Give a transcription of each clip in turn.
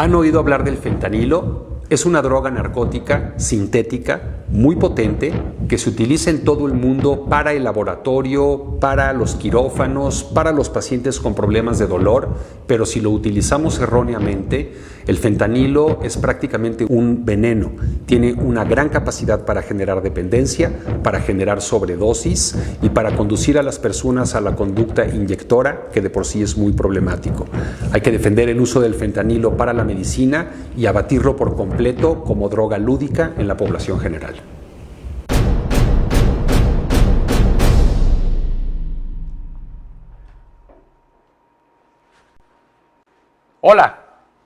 ¿Han oído hablar del fentanilo? Es una droga narcótica sintética muy potente que se utiliza en todo el mundo para el laboratorio, para los quirófanos, para los pacientes con problemas de dolor, pero si lo utilizamos erróneamente, el fentanilo es prácticamente un veneno. Tiene una gran capacidad para generar dependencia, para generar sobredosis y para conducir a las personas a la conducta inyectora, que de por sí es muy problemático. Hay que defender el uso del fentanilo para la medicina y abatirlo por completo como droga lúdica en la población general. Hola,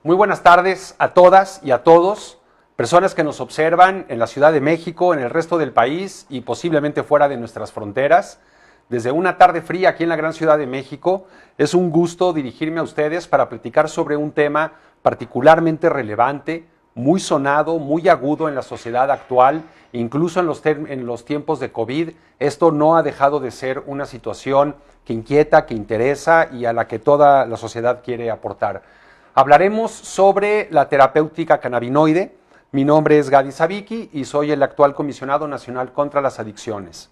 muy buenas tardes a todas y a todos, personas que nos observan en la Ciudad de México, en el resto del país y posiblemente fuera de nuestras fronteras. Desde una tarde fría aquí en la gran Ciudad de México, es un gusto dirigirme a ustedes para platicar sobre un tema particularmente relevante, muy sonado, muy agudo en la sociedad actual, incluso en los tiempos de COVID. Esto no ha dejado de ser una situación que inquieta, que interesa y a la que toda la sociedad quiere aportar. Hablaremos sobre la terapéutica cannabinoide. Mi nombre es Gadi Savicki y soy el actual comisionado nacional contra las adicciones.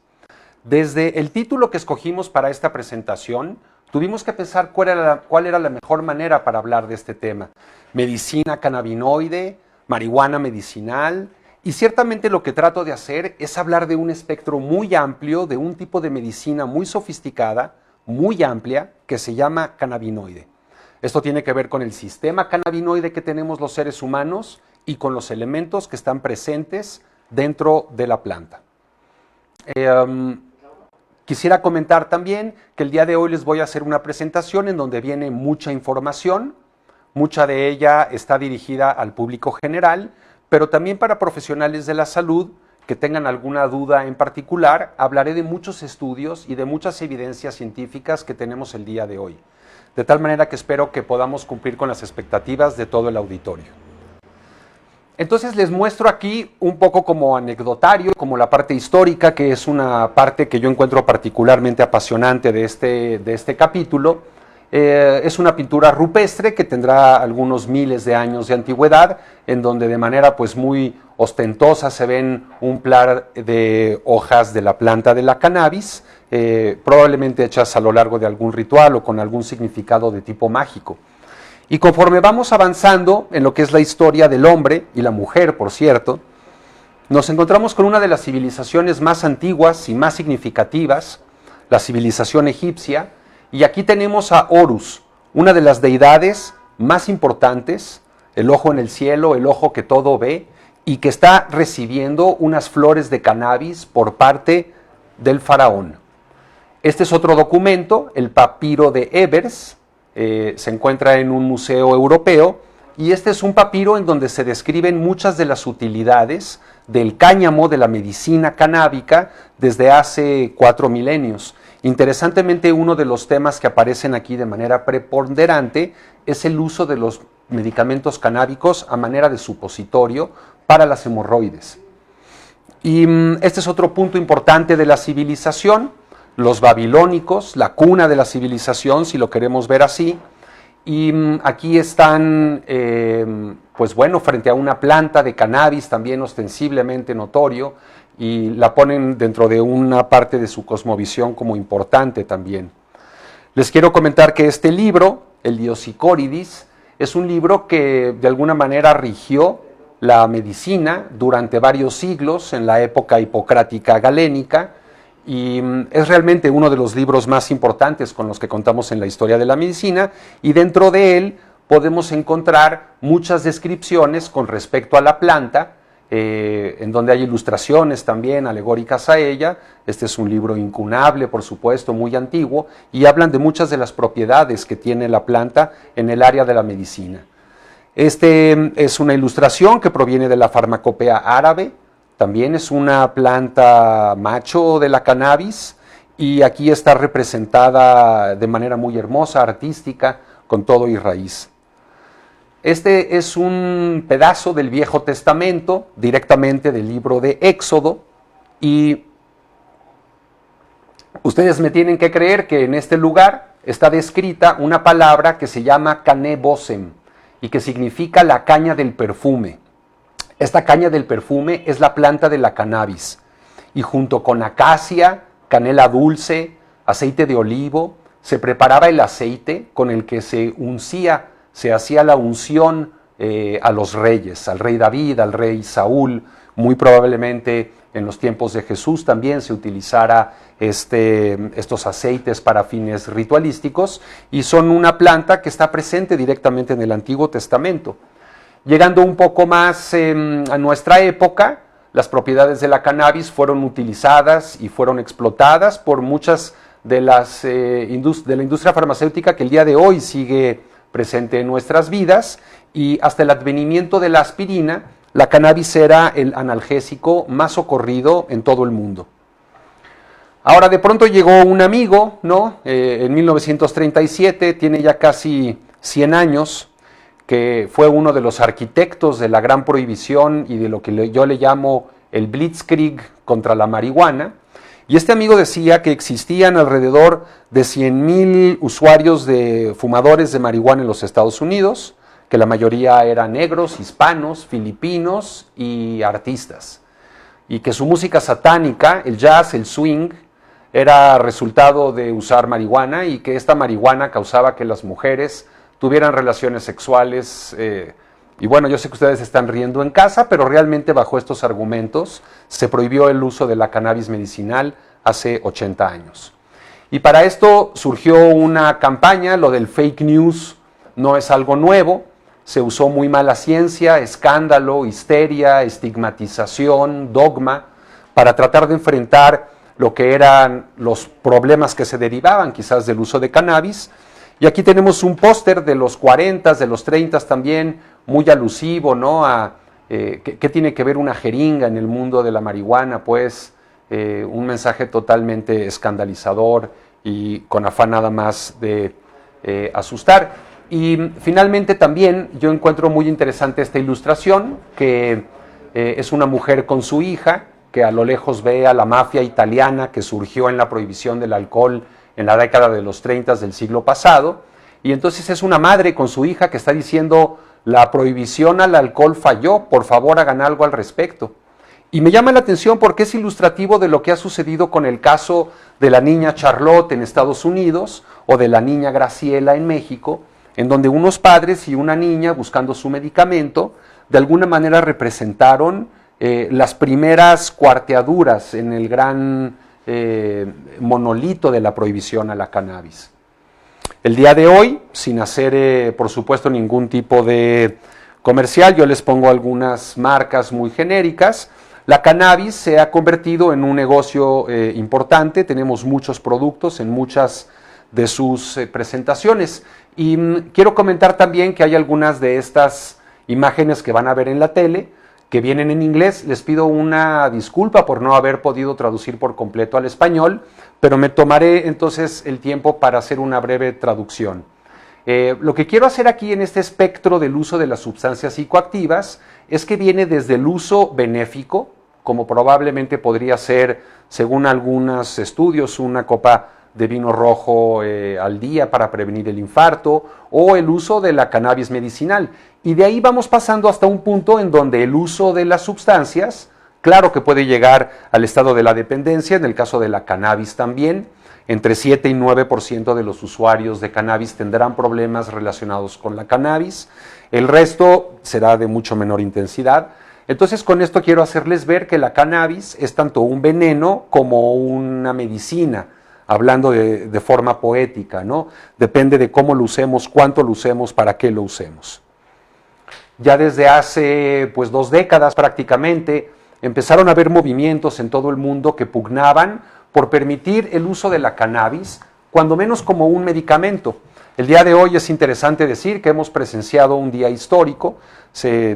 Desde el título que escogimos para esta presentación, tuvimos que pensar cuál era la mejor manera para hablar de este tema. Medicina cannabinoide, marihuana medicinal, y ciertamente lo que trato de hacer es hablar de un espectro muy amplio, de un tipo de medicina muy sofisticada, muy amplia, que se llama cannabinoide. Esto tiene que ver con el sistema cannabinoide que tenemos los seres humanos y con los elementos que están presentes dentro de la planta. Quisiera comentar también que el día de hoy les voy a hacer una presentación en donde viene mucha información. Mucha de ella está dirigida al público general, pero también para profesionales de la salud que tengan alguna duda en particular. Hablaré de muchos estudios y de muchas evidencias científicas que tenemos el día de hoy, de tal manera que espero que podamos cumplir con las expectativas de todo el auditorio. Entonces les muestro aquí un poco como anecdotario, como la parte histórica, que es una parte que yo encuentro particularmente apasionante de este capítulo. Es una pintura rupestre que tendrá algunos miles de años de antigüedad, en donde de manera pues muy ostentosa se ven un par de hojas de la planta de la cannabis, probablemente hechas a lo largo de algún ritual o con algún significado de tipo mágico. Y conforme vamos avanzando en lo que es la historia del hombre y la mujer, por cierto, nos encontramos con una de las civilizaciones más antiguas y más significativas, la civilización egipcia. Y aquí tenemos a Horus, una de las deidades más importantes, el ojo en el cielo, el ojo que todo ve, y que está recibiendo unas flores de cannabis por parte del faraón. Este es otro documento, el papiro de Ebers, se encuentra en un museo europeo, y este es un papiro en donde se describen muchas de las utilidades del cáñamo, de la medicina canábica, desde hace 4 milenios. Interesantemente, uno de los temas que aparecen aquí de manera preponderante es el uso de los medicamentos canábicos a manera de supositorio para las hemorroides. Y este es otro punto importante de la civilización, los babilónicos, la cuna de la civilización, si lo queremos ver así. Y aquí están, pues bueno, frente a una planta de cannabis también ostensiblemente notorio, y la ponen dentro de una parte de su cosmovisión como importante también. Les quiero comentar que este libro, el Dioscórides, es un libro que de alguna manera rigió la medicina durante varios siglos en la época hipocrática galénica, y es realmente uno de los libros más importantes con los que contamos en la historia de la medicina, y dentro de él podemos encontrar muchas descripciones con respecto a la planta, en donde hay ilustraciones también alegóricas a ella. Este es un libro incunable, por supuesto, muy antiguo, y hablan de muchas de las propiedades que tiene la planta en el área de la medicina. Este es una ilustración que proviene de la farmacopea árabe, también es una planta macho de la cannabis, y aquí está representada de manera muy hermosa, artística, con todo y raíz. Este es un pedazo del Viejo Testamento, directamente del libro de Éxodo, y ustedes me tienen que creer que en este lugar está descrita una palabra que se llama Canebosem, y que significa la caña del perfume. Esta caña del perfume es la planta de la cannabis y junto con acacia, canela dulce, aceite de olivo, se preparaba el aceite con el que se uncía, se hacía la unción a los reyes, al rey David, al rey Saúl. Muy probablemente en los tiempos de Jesús también se utilizara estos aceites para fines ritualísticos y son una planta que está presente directamente en el Antiguo Testamento. Llegando un poco más a nuestra época, las propiedades de la cannabis fueron utilizadas y fueron explotadas por muchas de la industria farmacéutica que el día de hoy sigue presente en nuestras vidas, y hasta el advenimiento de la aspirina, la cannabis era el analgésico más socorrido en todo el mundo. Ahora de pronto llegó un amigo, ¿no? En 1937, tiene ya casi 100 años, que fue uno de los arquitectos de la gran prohibición y de lo que yo le llamo el Blitzkrieg contra la marihuana. Y este amigo decía que existían alrededor de 100,000 usuarios de fumadores de marihuana en los Estados Unidos, que la mayoría eran negros, hispanos, filipinos y artistas. Y que su música satánica, el jazz, el swing, era resultado de usar marihuana y que esta marihuana causaba que las mujeres tuvieran relaciones sexuales. Y bueno, yo sé que ustedes están riendo en casa, pero realmente bajo estos argumentos se prohibió el uso de la cannabis medicinal hace 80 años. Y para esto surgió una campaña, lo del fake news no es algo nuevo, se usó muy mala ciencia, escándalo, histeria, estigmatización, dogma, para tratar de enfrentar lo que eran los problemas que se derivaban quizás del uso de cannabis. Y aquí tenemos un póster de los 40, de los 30 también, muy alusivo, ¿no? ¿Qué tiene que ver una jeringa en el mundo de la marihuana? Pues un mensaje totalmente escandalizador y con afán nada más de asustar. Y finalmente también yo encuentro muy interesante esta ilustración, que es una mujer con su hija, que a lo lejos ve a la mafia italiana que surgió en la prohibición del alcohol en la década de los 30 del siglo pasado, y entonces es una madre con su hija que está diciendo: la prohibición al alcohol falló, por favor hagan algo al respecto. Y me llama la atención porque es ilustrativo de lo que ha sucedido con el caso de la niña Charlotte en Estados Unidos o de la niña Graciela en México, en donde unos padres y una niña buscando su medicamento de alguna manera representaron las primeras cuarteaduras en el gran monolito de la prohibición a la cannabis. El día de hoy, sin hacer por supuesto ningún tipo de comercial, yo les pongo algunas marcas muy genéricas. La cannabis se ha convertido en un negocio importante, tenemos muchos productos en muchas de sus presentaciones. Y quiero comentar también que hay algunas de estas imágenes que van a ver en la tele que vienen en inglés. Les pido una disculpa por no haber podido traducir por completo al español, pero me tomaré entonces el tiempo para hacer una breve traducción. Lo que quiero hacer aquí en este espectro del uso de las sustancias psicoactivas es que viene desde el uso benéfico, como probablemente podría ser, según algunos estudios, una copa de vino rojo al día para prevenir el infarto, o el uso de la cannabis medicinal. Y de ahí vamos pasando hasta un punto en donde el uso de las sustancias, claro que puede llegar al estado de la dependencia, en el caso de la cannabis también. Entre 7 y 9% de los usuarios de cannabis tendrán problemas relacionados con la cannabis. El resto será de mucho menor intensidad. Entonces, con esto quiero hacerles ver que la cannabis es tanto un veneno como una medicina, hablando de forma poética, ¿no? Depende de cómo lo usemos, cuánto lo usemos, para qué lo usemos. Ya desde hace 2 décadas prácticamente empezaron a haber movimientos en todo el mundo que pugnaban por permitir el uso de la cannabis, cuando menos como un medicamento. El día de hoy es interesante decir que hemos presenciado un día histórico. Se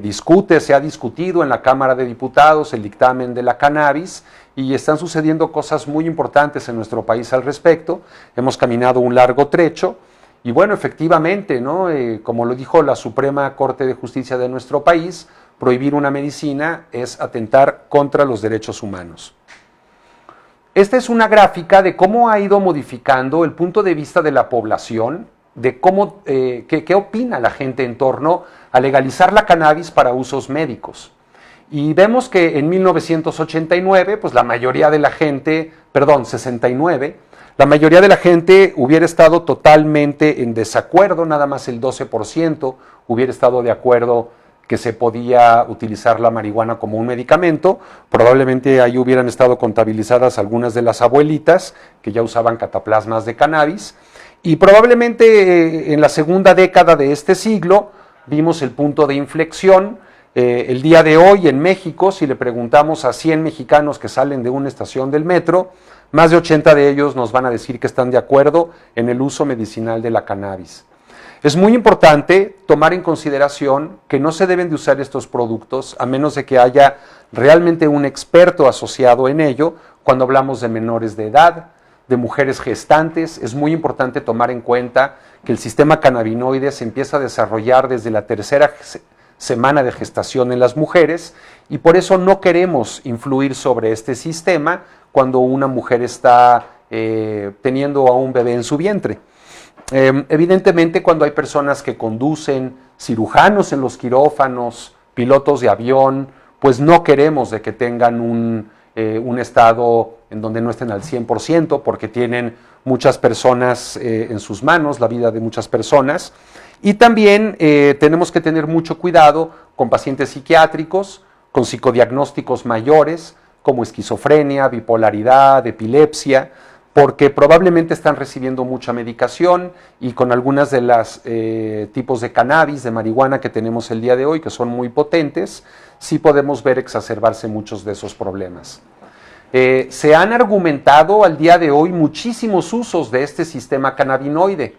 ha discutido en la Cámara de Diputados el dictamen de la cannabis y están sucediendo cosas muy importantes en nuestro país al respecto. Hemos caminado un largo trecho y bueno, efectivamente, ¿no? Como lo dijo la Suprema Corte de Justicia de nuestro país, prohibir una medicina es atentar contra los derechos humanos. Esta es una gráfica de cómo ha ido modificando el punto de vista de la población de cómo, qué opina la gente en torno a legalizar la cannabis para usos médicos. Y vemos que en 1989, pues la mayoría de la gente, 69, la mayoría de la gente hubiera estado totalmente en desacuerdo, nada más el 12% hubiera estado de acuerdo que se podía utilizar la marihuana como un medicamento. Probablemente ahí hubieran estado contabilizadas algunas de las abuelitas que ya usaban cataplasmas de cannabis. Y probablemente en la segunda década de este siglo vimos el punto de inflexión. El día de hoy en México, si le preguntamos a 100 mexicanos que salen de una estación del metro, más de 80 de ellos nos van a decir que están de acuerdo en el uso medicinal de la cannabis. Es muy importante tomar en consideración que no se deben de usar estos productos a menos de que haya realmente un experto asociado en ello. Cuando hablamos de menores de edad, de mujeres gestantes, es muy importante tomar en cuenta que el sistema cannabinoide se empieza a desarrollar desde la tercera semana de gestación en las mujeres y por eso no queremos influir sobre este sistema cuando una mujer está teniendo a un bebé en su vientre. Evidentemente, cuando hay personas que conducen, cirujanos en los quirófanos, pilotos de avión, pues no queremos de que tengan un estado en donde no estén al 100%, porque tienen muchas personas en sus manos, la vida de muchas personas. Y también tenemos que tener mucho cuidado con pacientes psiquiátricos, con psicodiagnósticos mayores, como esquizofrenia, bipolaridad, epilepsia, porque probablemente están recibiendo mucha medicación y con algunas de las tipos de cannabis, de marihuana que tenemos el día de hoy, que son muy potentes, sí podemos ver exacerbarse muchos de esos problemas. Se han argumentado al día de hoy muchísimos usos de este sistema cannabinoide.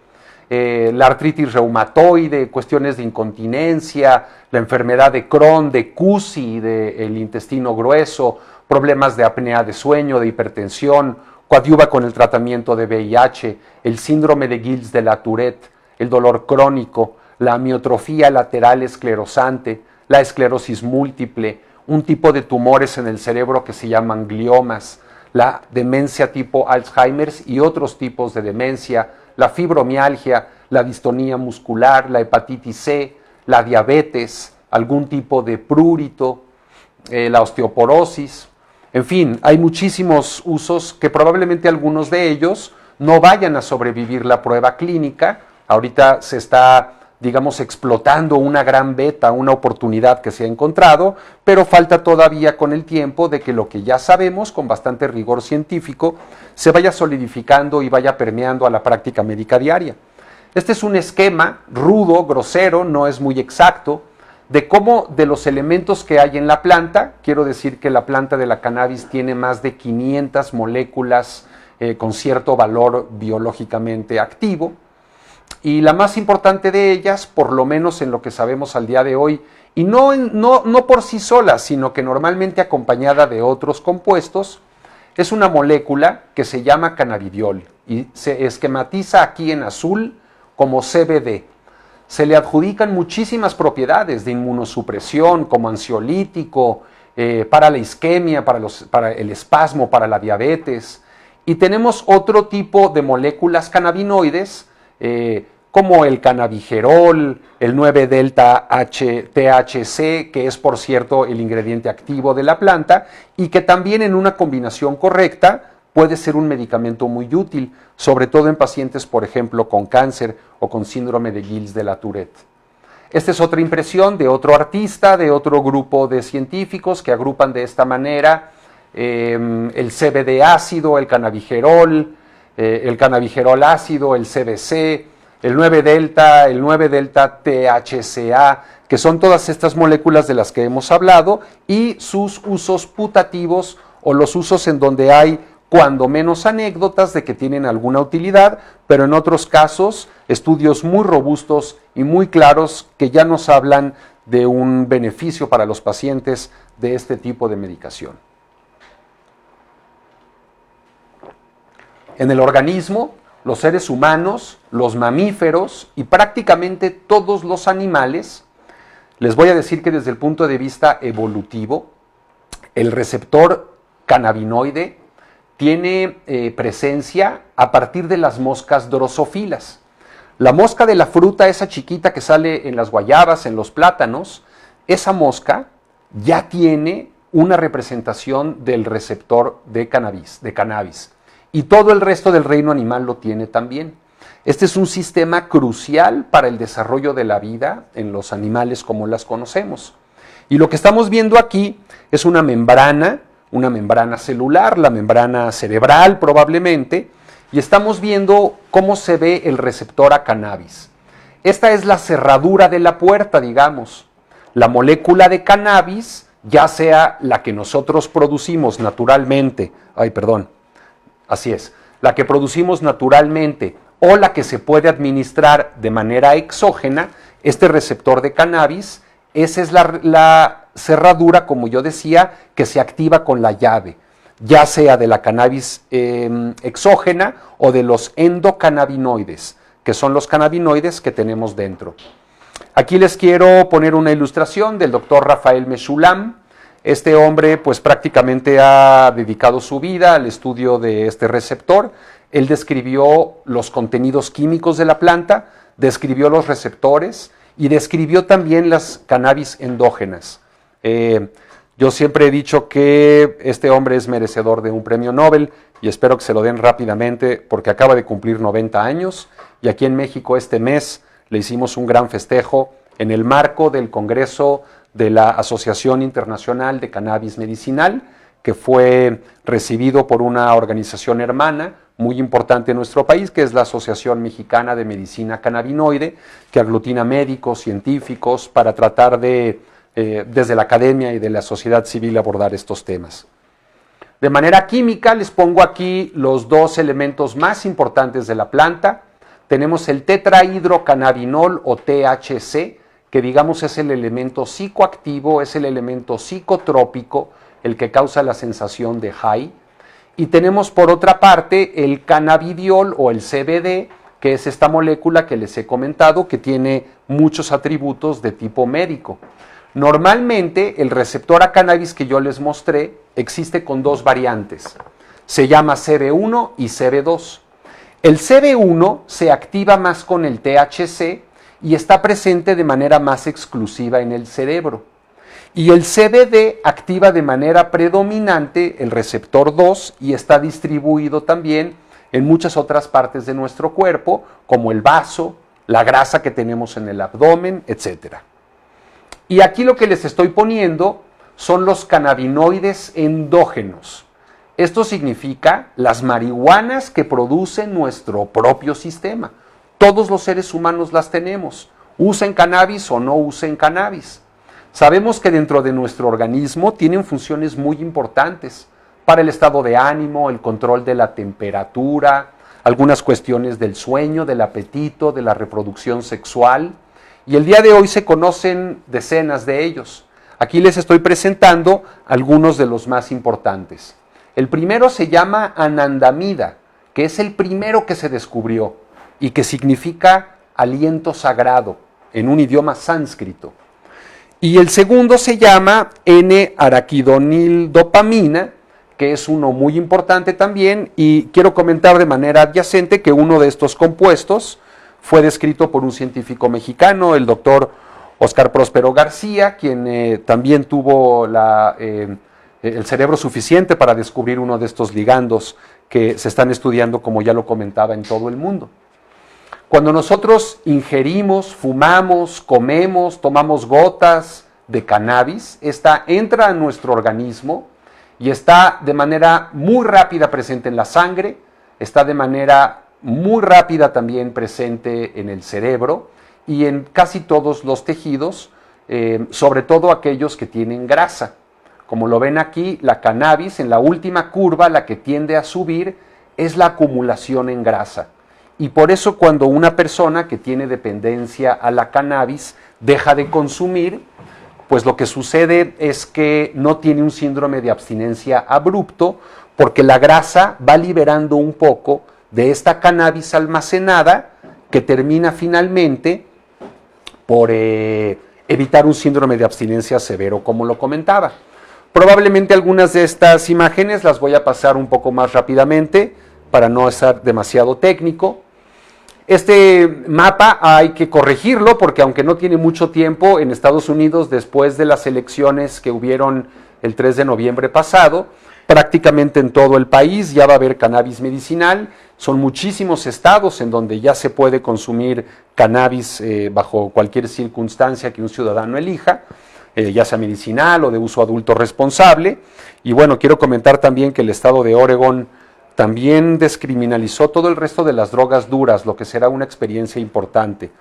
La artritis reumatoide, cuestiones de incontinencia, la enfermedad de Crohn, de CUSI, del intestino grueso, problemas de apnea de sueño, de hipertensión, coadyuva con el tratamiento de VIH, el síndrome de Gilles de la Tourette, el dolor crónico, la amiotrofía lateral esclerosante, la esclerosis múltiple, un tipo de tumores en el cerebro que se llaman gliomas, la demencia tipo Alzheimer y otros tipos de demencia, la fibromialgia, la distonía muscular, la hepatitis C, la diabetes, algún tipo de prurito, la osteoporosis. En fin, hay muchísimos usos que probablemente algunos de ellos no vayan a sobrevivir la prueba clínica. Ahorita se está, digamos, explotando una gran beta, una oportunidad que se ha encontrado, pero falta todavía con el tiempo de que lo que ya sabemos con bastante rigor científico se vaya solidificando y vaya permeando a la práctica médica diaria. Este es un esquema rudo, grosero, no es muy exacto, de cómo de los elementos que hay en la planta, quiero decir que la planta de la cannabis tiene más de 500 moléculas con cierto valor biológicamente activo, y la más importante de ellas, por lo menos en lo que sabemos al día de hoy, y no por sí sola, sino que normalmente acompañada de otros compuestos, es una molécula que se llama cannabidiol y se esquematiza aquí en azul como CBD. Se le adjudican muchísimas propiedades de inmunosupresión, como ansiolítico, para la isquemia, para el espasmo, para la diabetes. Y tenemos otro tipo de moléculas cannabinoides, como el cannabigerol, el 9-delta-THC, que es, por cierto, el ingrediente activo de la planta, y que también en una combinación correcta puede ser un medicamento muy útil, sobre todo en pacientes, por ejemplo, con cáncer o con síndrome de Gilles de la Tourette. Esta es otra impresión de otro artista, de otro grupo de científicos que agrupan de esta manera el CBD ácido, el cannabigerol ácido, el CBC, el 9-delta-THCA, que son todas estas moléculas de las que hemos hablado, y sus usos putativos o los usos en donde hay cuando menos anécdotas de que tienen alguna utilidad, pero en otros casos estudios muy robustos y muy claros que ya nos hablan de un beneficio para los pacientes de este tipo de medicación. En el organismo, los seres humanos, los mamíferos y prácticamente todos los animales, les voy a decir que desde el punto de vista evolutivo, el receptor cannabinoide tiene presencia a partir de las moscas drosófilas. La mosca de la fruta, esa chiquita que sale en las guayabas, en los plátanos, esa mosca ya tiene una representación del receptor de cannabis. Y todo el resto del reino animal lo tiene también. Este es un sistema crucial para el desarrollo de la vida en los animales como las conocemos. Y lo que estamos viendo aquí es una membrana celular, la membrana cerebral probablemente, y estamos viendo cómo se ve el receptor a cannabis. Esta es la cerradura de la puerta, digamos. La molécula de cannabis, ya sea la que nosotros producimos naturalmente, la que producimos naturalmente o la que se puede administrar de manera exógena, este receptor de cannabis, esa es la cerradura, como yo decía, que se activa con la llave, ya sea de la cannabis exógena o de los endocannabinoides, que son los cannabinoides que tenemos dentro. Aquí les quiero poner una ilustración del doctor Rafael Meshulam. Este hombre pues prácticamente ha dedicado su vida al estudio de este receptor. Él describió los contenidos químicos de la planta, describió los receptores y describió también las cannabis endógenas. Yo siempre he dicho que este hombre es merecedor de un premio Nobel y espero que se lo den rápidamente porque acaba de cumplir 90 años y aquí en México este mes le hicimos un gran festejo en el marco del Congreso de la Asociación Internacional de Cannabis Medicinal, que fue recibido por una organización hermana muy importante en nuestro país, que es la Asociación Mexicana de Medicina Cannabinoide, que aglutina médicos, científicos, para tratar de, desde la academia y de la sociedad civil, abordar estos temas. De manera química, les pongo aquí los dos elementos más importantes de la planta. Tenemos el tetrahidrocannabinol o THC, que digamos es el elemento psicoactivo, es el elemento psicotrópico, el que causa la sensación de high. Y tenemos por otra parte el cannabidiol o el CBD, que es esta molécula que les he comentado, que tiene muchos atributos de tipo médico. Normalmente el receptor a cannabis que yo les mostré existe con dos variantes. Se llama CB1 y CB2. El CB1 se activa más con el THC y está presente de manera más exclusiva en el cerebro. Y el CBD activa de manera predominante el receptor 2 y está distribuido también en muchas otras partes de nuestro cuerpo, como el vaso, la grasa que tenemos en el abdomen, etc. Y aquí lo que les estoy poniendo son los cannabinoides endógenos. Esto significa las marihuanas que produce nuestro propio sistema. Todos los seres humanos las tenemos, usen cannabis o no usen cannabis. Sabemos que dentro de nuestro organismo tienen funciones muy importantes para el estado de ánimo, el control de la temperatura, algunas cuestiones del sueño, del apetito, de la reproducción sexual. Y el día de hoy se conocen decenas de ellos. Aquí les estoy presentando algunos de los más importantes. El primero se llama anandamida, que es el primero que se descubrió y que significa aliento sagrado en un idioma sánscrito. Y el segundo se llama N-araquidonildopamina, que es uno muy importante también, y quiero comentar de manera adyacente que uno de estos compuestos fue descrito por un científico mexicano, el doctor Óscar Próspero García, quien también tuvo el cerebro suficiente para descubrir uno de estos ligandos que se están estudiando, como ya lo comentaba, en todo el mundo. Cuando nosotros ingerimos, fumamos, comemos, tomamos gotas de cannabis, esta entra a nuestro organismo y está de manera muy rápida presente en la sangre, está de manera muy rápida también presente en el cerebro y en casi todos los tejidos, sobre todo aquellos que tienen grasa. Como lo ven aquí, la cannabis en la última curva, la que tiende a subir, es la acumulación en grasa. Y por eso cuando una persona que tiene dependencia a la cannabis deja de consumir, pues lo que sucede es que no tiene un síndrome de abstinencia abrupto, porque la grasa va liberando un poco de esta cannabis almacenada que termina finalmente por evitar un síndrome de abstinencia severo, como lo comentaba. Probablemente algunas de estas imágenes las voy a pasar un poco más rápidamente para no estar demasiado técnico. Este mapa hay que corregirlo porque aunque no tiene mucho tiempo, en Estados Unidos, después de las elecciones que hubieron el 3 de noviembre pasado, prácticamente en todo el país ya va a haber cannabis medicinal. Son muchísimos estados en donde ya se puede consumir cannabis bajo cualquier circunstancia que un ciudadano elija, ya sea medicinal o de uso adulto responsable. Y bueno, quiero comentar también que el estado de Oregón también descriminalizó todo el resto de las drogas duras, lo que será una experiencia importante.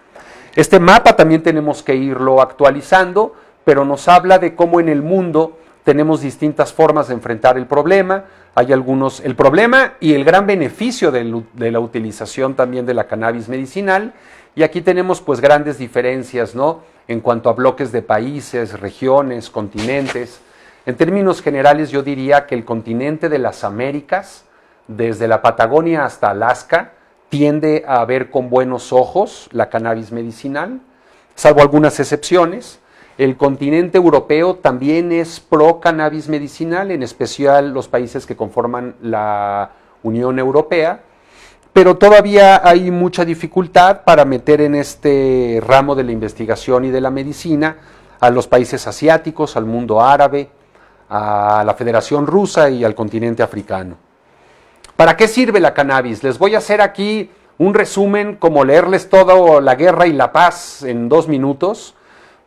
Este mapa también tenemos que irlo actualizando, pero nos habla de cómo en el mundo tenemos distintas formas de enfrentar el problema. Hay el problema y el gran beneficio de la utilización también de la cannabis medicinal. Y aquí tenemos pues grandes diferencias, ¿no? En cuanto a bloques de países, regiones, continentes. En términos generales yo diría que el continente de las Américas, desde la Patagonia hasta Alaska, tiende a ver con buenos ojos la cannabis medicinal, salvo algunas excepciones. El continente europeo también es pro cannabis medicinal, en especial los países que conforman la Unión Europea, pero todavía hay mucha dificultad para meter en este ramo de la investigación y de la medicina a los países asiáticos, al mundo árabe, a la Federación Rusa y al continente africano. ¿Para qué sirve la cannabis? Les voy a hacer aquí un resumen, como leerles toda la guerra y la paz en 2 minutos,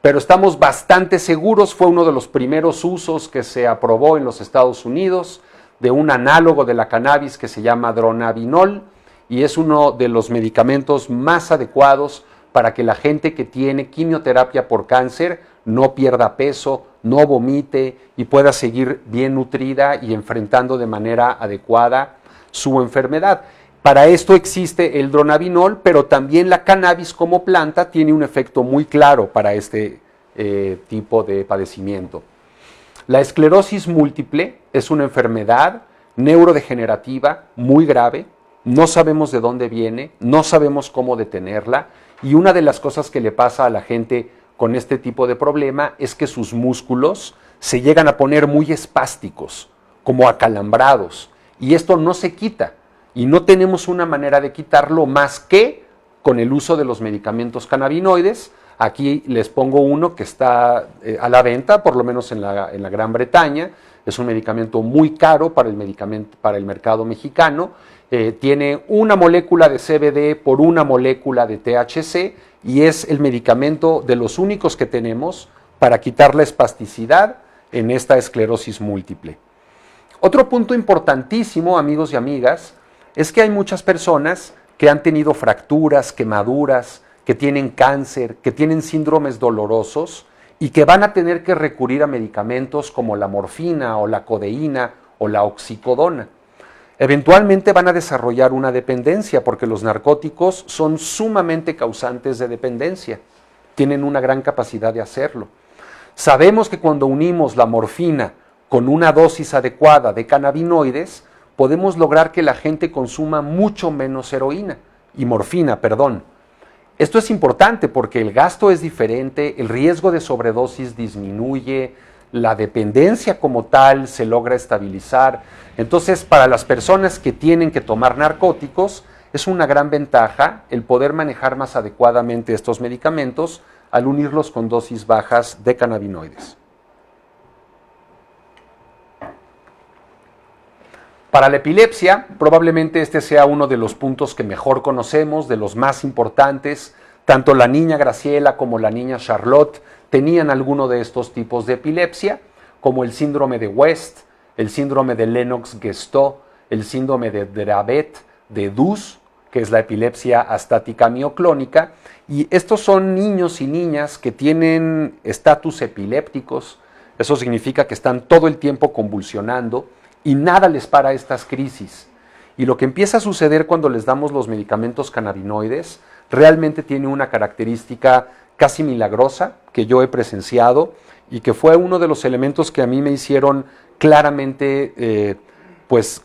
pero estamos bastante seguros, fue uno de los primeros usos que se aprobó en los Estados Unidos de un análogo de la cannabis que se llama dronabinol y es uno de los medicamentos más adecuados para que la gente que tiene quimioterapia por cáncer no pierda peso, no vomite y pueda seguir bien nutrida y enfrentando de manera adecuada su enfermedad. Para esto existe el dronabinol, pero también la cannabis como planta tiene un efecto muy claro para este tipo de padecimiento. La esclerosis múltiple es una enfermedad neurodegenerativa muy grave, no sabemos de dónde viene, no sabemos cómo detenerla y una de las cosas que le pasa a la gente con este tipo de problema es que sus músculos se llegan a poner muy espásticos, como acalambrados. Y esto no se quita y no tenemos una manera de quitarlo más que con el uso de los medicamentos cannabinoides. Aquí les pongo uno que está a la venta, por lo menos en la Gran Bretaña. Es un medicamento muy caro para el mercado mexicano. Tiene una molécula de CBD por una molécula de THC y es el medicamento de los únicos que tenemos para quitar la espasticidad en esta esclerosis múltiple. Otro punto importantísimo, amigos y amigas, es que hay muchas personas que han tenido fracturas, quemaduras, que tienen cáncer, que tienen síndromes dolorosos y que van a tener que recurrir a medicamentos como la morfina o la codeína o la oxicodona. Eventualmente van a desarrollar una dependencia porque los narcóticos son sumamente causantes de dependencia, tienen una gran capacidad de hacerlo. Sabemos que cuando unimos la morfina con una dosis adecuada de cannabinoides, podemos lograr que la gente consuma mucho menos morfina. Esto es importante porque el gasto es diferente, el riesgo de sobredosis disminuye, la dependencia como tal se logra estabilizar. Entonces, para las personas que tienen que tomar narcóticos, es una gran ventaja el poder manejar más adecuadamente estos medicamentos al unirlos con dosis bajas de cannabinoides. Para la epilepsia, probablemente este sea uno de los puntos que mejor conocemos, de los más importantes. Tanto la niña Graciela como la niña Charlotte tenían alguno de estos tipos de epilepsia, como el síndrome de West, el síndrome de Lennox-Gastaut, el síndrome de Dravet, de Dus, que es la epilepsia astática mioclónica. Y estos son niños y niñas que tienen estatus epilépticos. Eso significa que están todo el tiempo convulsionando y nada les para estas crisis. Y lo que empieza a suceder cuando les damos los medicamentos cannabinoides realmente tiene una característica casi milagrosa que yo he presenciado y que fue uno de los elementos que a mí me hicieron claramente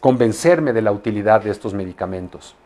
convencerme de la utilidad de estos medicamentos.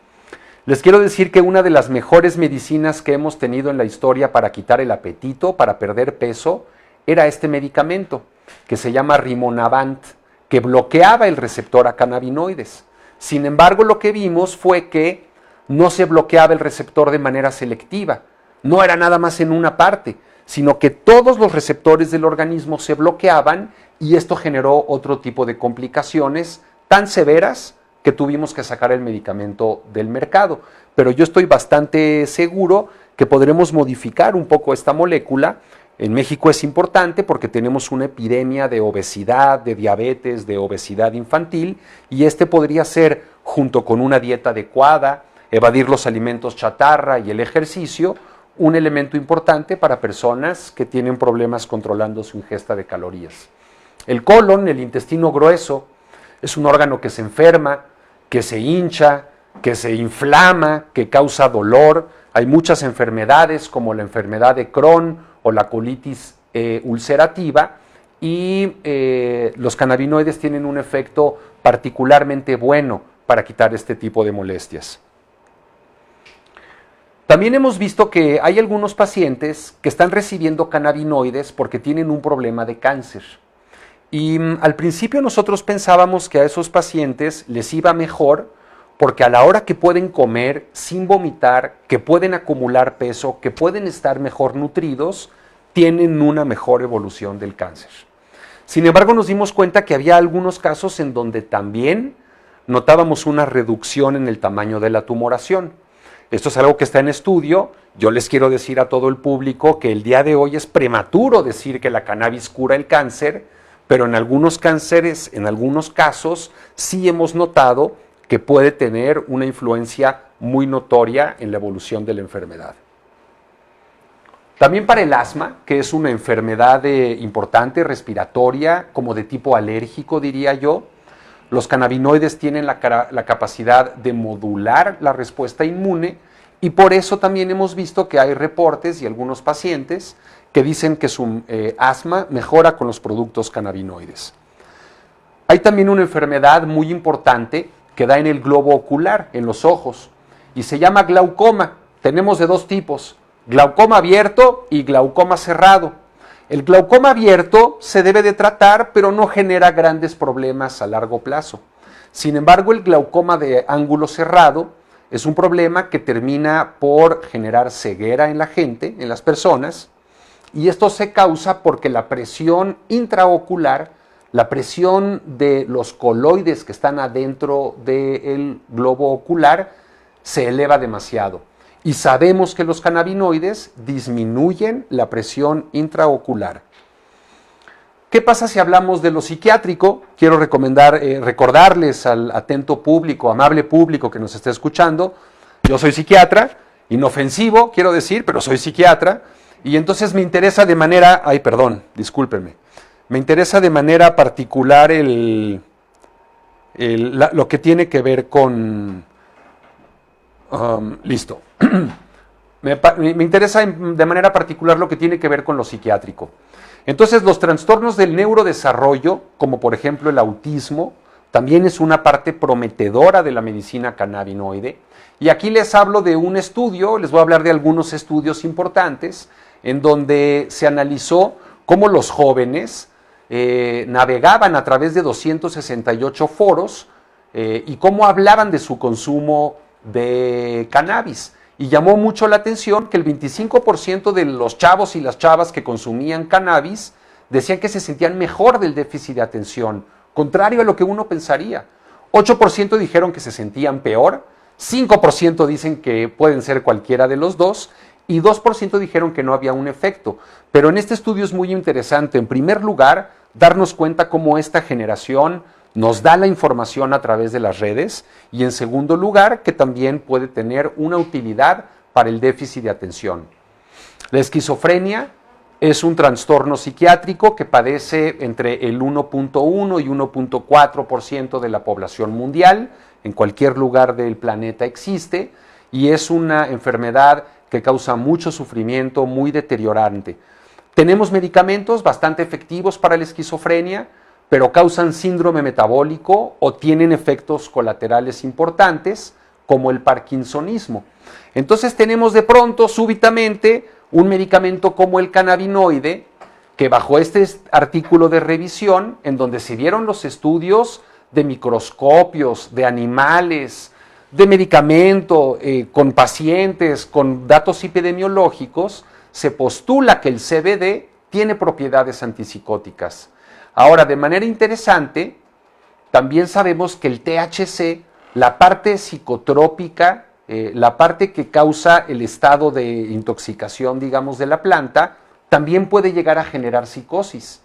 Les quiero decir que una de las mejores medicinas que hemos tenido en la historia para quitar el apetito, para perder peso, era este medicamento que se llama Rimonabant, que bloqueaba el receptor a cannabinoides. Sin embargo, lo que vimos fue que no se bloqueaba el receptor de manera selectiva, no era nada más en una parte, sino que todos los receptores del organismo se bloqueaban y esto generó otro tipo de complicaciones tan severas que tuvimos que sacar el medicamento del mercado. Pero yo estoy bastante seguro que podremos modificar un poco esta molécula. En México es importante porque tenemos una epidemia de obesidad, de diabetes, de obesidad infantil, y este podría ser, junto con una dieta adecuada, evadir los alimentos chatarra y el ejercicio, un elemento importante para personas que tienen problemas controlando su ingesta de calorías. El colon, el intestino grueso, es un órgano que se enferma, que se hincha, que se inflama, que causa dolor. Hay muchas enfermedades como la enfermedad de Crohn o la colitis ulcerativa, y los cannabinoides tienen un efecto particularmente bueno para quitar este tipo de molestias. También hemos visto que hay algunos pacientes que están recibiendo cannabinoides porque tienen un problema de cáncer. Y al principio nosotros pensábamos que a esos pacientes les iba mejor porque a la hora que pueden comer sin vomitar, que pueden acumular peso, que pueden estar mejor nutridos, tienen una mejor evolución del cáncer. Sin embargo, nos dimos cuenta que había algunos casos en donde también notábamos una reducción en el tamaño de la tumoración. Esto es algo que está en estudio. Yo les quiero decir a todo el público que el día de hoy es prematuro decir que la cannabis cura el cáncer, pero en algunos cánceres, en algunos casos, sí hemos notado que puede tener una influencia muy notoria en la evolución de la enfermedad. También para el asma, que es una enfermedad importante, respiratoria, como de tipo alérgico, diría yo, los cannabinoides tienen la capacidad de modular la respuesta inmune, y por eso también hemos visto que hay reportes y algunos pacientes que dicen que su asma mejora con los productos cannabinoides. Hay también una enfermedad muy importante que da en el globo ocular, en los ojos, y se llama glaucoma. Tenemos de dos tipos, glaucoma abierto y glaucoma cerrado. El glaucoma abierto se debe de tratar, pero no genera grandes problemas a largo plazo. Sin embargo, el glaucoma de ángulo cerrado es un problema que termina por generar ceguera en la gente, en las personas, y esto se causa porque la presión intraocular, la presión de los coloides que están adentro del globo ocular, se eleva demasiado. Y sabemos que los cannabinoides disminuyen la presión intraocular. ¿Qué pasa si hablamos de lo psiquiátrico? Quiero recordarles al atento público, amable público que nos está escuchando, yo soy psiquiatra, inofensivo quiero decir, pero soy psiquiatra, y entonces me interesa de manera, discúlpenme, me interesa de manera particular lo que tiene que ver con... listo. Me interesa de manera particular lo que tiene que ver con lo psiquiátrico. Entonces, los trastornos del neurodesarrollo, como por ejemplo el autismo, también es una parte prometedora de la medicina cannabinoide. Y aquí les hablo de un estudio, les voy a hablar de algunos estudios importantes, en donde se analizó cómo los jóvenes navegaban a través de 268 foros y cómo hablaban de su consumo de cannabis. Y llamó mucho la atención que el 25% de los chavos y las chavas que consumían cannabis decían que se sentían mejor del déficit de atención, contrario a lo que uno pensaría. 8% dijeron que se sentían peor, 5% dicen que pueden ser cualquiera de los dos, y 2% dijeron que no había un efecto. Pero en este estudio es muy interesante, en primer lugar, darnos cuenta cómo esta generación nos da la información a través de las redes, y en segundo lugar, que también puede tener una utilidad para el déficit de atención. La esquizofrenia es un trastorno psiquiátrico que padece entre el 1.1 y 1.4% de la población mundial, en cualquier lugar del planeta existe, y es una enfermedad que causa mucho sufrimiento, muy deteriorante. Tenemos medicamentos bastante efectivos para la esquizofrenia, pero causan síndrome metabólico o tienen efectos colaterales importantes, como el parkinsonismo. Entonces tenemos de pronto, súbitamente, un medicamento como el cannabinoide, que bajo este artículo de revisión, en donde se dieron los estudios de microscopios, de animales, de medicamento, con pacientes, con datos epidemiológicos, se postula que el CBD tiene propiedades antipsicóticas. Ahora, de manera interesante, también sabemos que el THC, la parte psicotrópica, la parte que causa el estado de intoxicación, digamos, de la planta, también puede llegar a generar psicosis.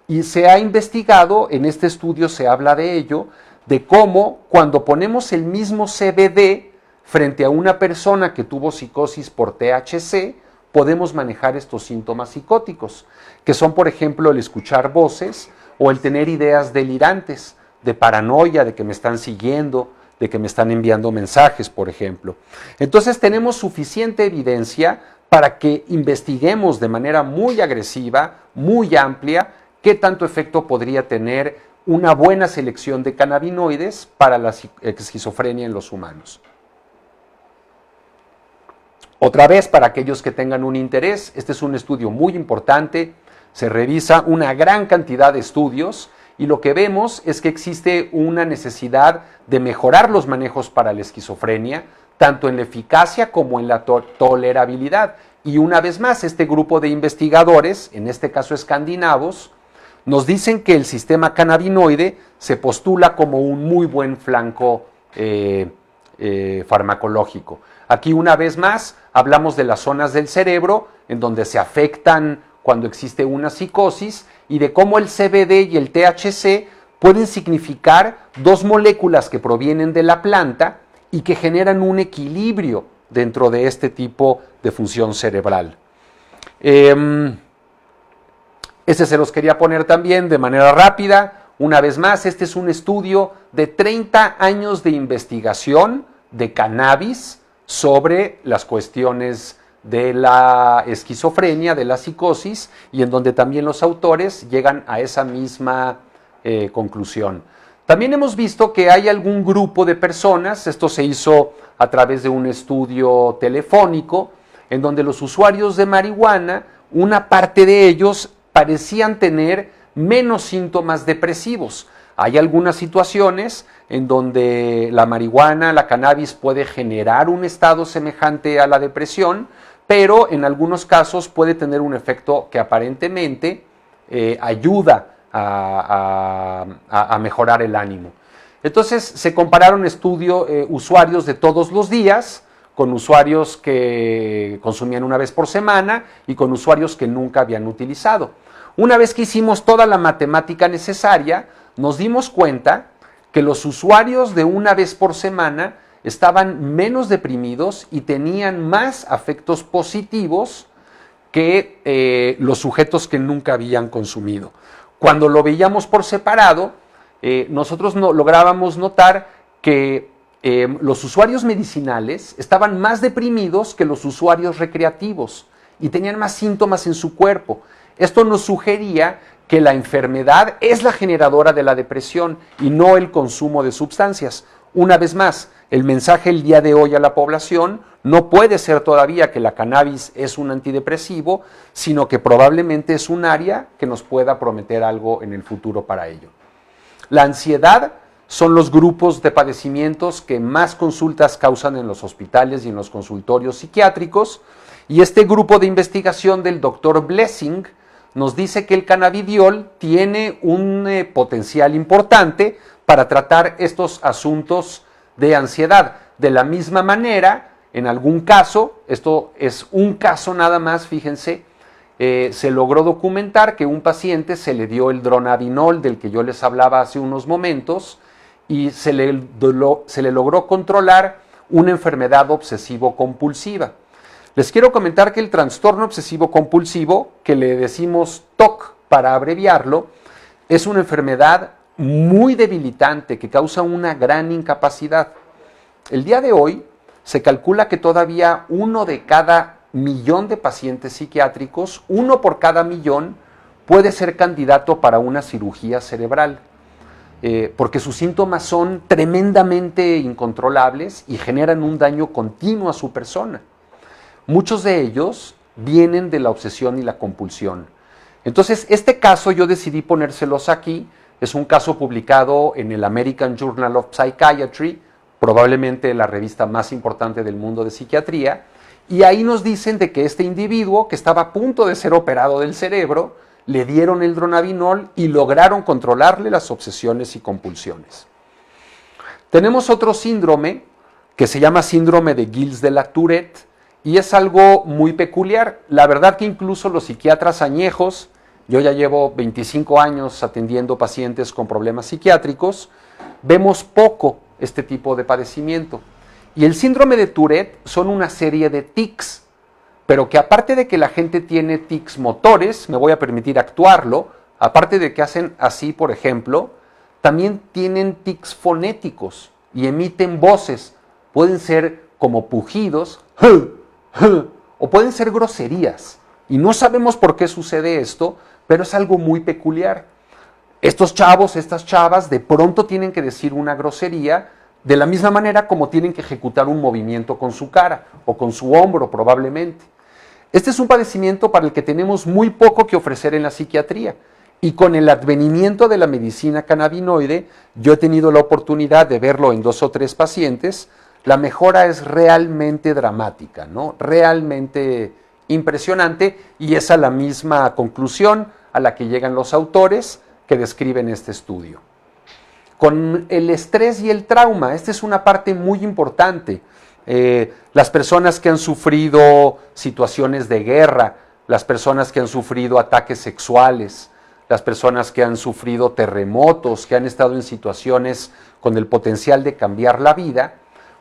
Y se ha investigado, en este estudio se habla de ello, de cómo cuando ponemos el mismo CBD frente a una persona que tuvo psicosis por THC, podemos manejar estos síntomas psicóticos, que son, por ejemplo, el escuchar voces o el tener ideas delirantes, de paranoia, de que me están siguiendo, de que me están enviando mensajes, por ejemplo. Entonces tenemos suficiente evidencia para que investiguemos de manera muy agresiva, muy amplia, qué tanto efecto podría tener una buena selección de cannabinoides para la esquizofrenia en los humanos. Otra vez, para aquellos que tengan un interés, este es un estudio muy importante, se revisa una gran cantidad de estudios y lo que vemos es que existe una necesidad de mejorar los manejos para la esquizofrenia, tanto en la eficacia como en la tolerabilidad. Y una vez más, este grupo de investigadores, en este caso escandinavos, nos dicen que el sistema cannabinoide se postula como un muy buen flanco farmacológico. Aquí una vez más hablamos de las zonas del cerebro en donde se afectan cuando existe una psicosis y de cómo el CBD y el THC pueden significar dos moléculas que provienen de la planta y que generan un equilibrio dentro de este tipo de función cerebral. Este se los quería poner también de manera rápida. Una vez más, este es un estudio de 30 años de investigación de cannabis sobre las cuestiones de la esquizofrenia, de la psicosis, y en donde también los autores llegan a esa misma conclusión. También hemos visto que hay algún grupo de personas, esto se hizo a través de un estudio telefónico, en donde los usuarios de marihuana, una parte de ellos parecían tener menos síntomas depresivos. Hay algunas situaciones en donde la marihuana, la cannabis puede generar un estado semejante a la depresión, pero en algunos casos puede tener un efecto que aparentemente ayuda a mejorar el ánimo. Entonces se compararon usuarios de todos los días con usuarios que consumían una vez por semana y con usuarios que nunca habían utilizado. Una vez que hicimos toda la matemática necesaria, nos dimos cuenta que los usuarios de una vez por semana estaban menos deprimidos y tenían más afectos positivos que los sujetos que nunca habían consumido. Cuando lo veíamos por separado, nosotros lográbamos notar que los usuarios medicinales estaban más deprimidos que los usuarios recreativos y tenían más síntomas en su cuerpo. Esto nos sugería que la enfermedad es la generadora de la depresión y no el consumo de sustancias. Una vez más, el mensaje el día de hoy a la población no puede ser todavía que la cannabis es un antidepresivo, sino que probablemente es un área que nos pueda prometer algo en el futuro para ello. La ansiedad son los grupos de padecimientos que más consultas causan en los hospitales y en los consultorios psiquiátricos, y este grupo de investigación del Dr. Blessing nos dice que el cannabidiol tiene un potencial importante para tratar estos asuntos de ansiedad. De la misma manera, en algún caso, esto es un caso nada más, fíjense, se logró documentar que un paciente se le dio el dronabinol del que yo les hablaba hace unos momentos y se le logró controlar una enfermedad obsesivo-compulsiva. Les quiero comentar que el trastorno obsesivo-compulsivo, que le decimos TOC para abreviarlo, es una enfermedad muy debilitante que causa una gran incapacidad. El día de hoy se calcula que todavía 1 de cada millón de pacientes psiquiátricos, 1 por cada millón, puede ser candidato para una cirugía cerebral, porque sus síntomas son tremendamente incontrolables y generan un daño continuo a su persona. Muchos de ellos vienen de la obsesión y la compulsión. Entonces, este caso yo decidí ponérselos aquí. Es un caso publicado en el American Journal of Psychiatry probablemente la revista más importante del mundo de psiquiatría, y ahí nos dicen de que este individuo, que estaba a punto de ser operado del cerebro, le dieron el dronabinol y lograron controlarle las obsesiones y compulsiones. Tenemos otro síndrome que se llama síndrome de Gilles de la Tourette, y es algo muy peculiar. La verdad que incluso los psiquiatras añejos, yo ya llevo 25 años atendiendo pacientes con problemas psiquiátricos, vemos poco este tipo de padecimiento. Y el síndrome de Tourette son una serie de tics, pero que aparte de que la gente tiene tics motores, me voy a permitir actuarlo, aparte de que hacen así, por ejemplo, también tienen tics fonéticos y emiten voces. Pueden ser como pujidos, o pueden ser groserías. Y no sabemos por qué sucede esto, pero es algo muy peculiar. Estos chavos, estas chavas, de pronto tienen que decir una grosería de la misma manera como tienen que ejecutar un movimiento con su cara o con su hombro probablemente. Este es un padecimiento para el que tenemos muy poco que ofrecer en la psiquiatría. Y con el advenimiento de la medicina cannabinoide, yo he tenido la oportunidad de verlo en 2 o 3 pacientes. La mejora es realmente dramática, ¿no? Realmente impresionante, y es a la misma conclusión a la que llegan los autores que describen este estudio. Con el estrés y el trauma, esta es una parte muy importante. Las personas que han sufrido situaciones de guerra, las personas que han sufrido ataques sexuales, las personas que han sufrido terremotos, que han estado en situaciones con el potencial de cambiar la vida,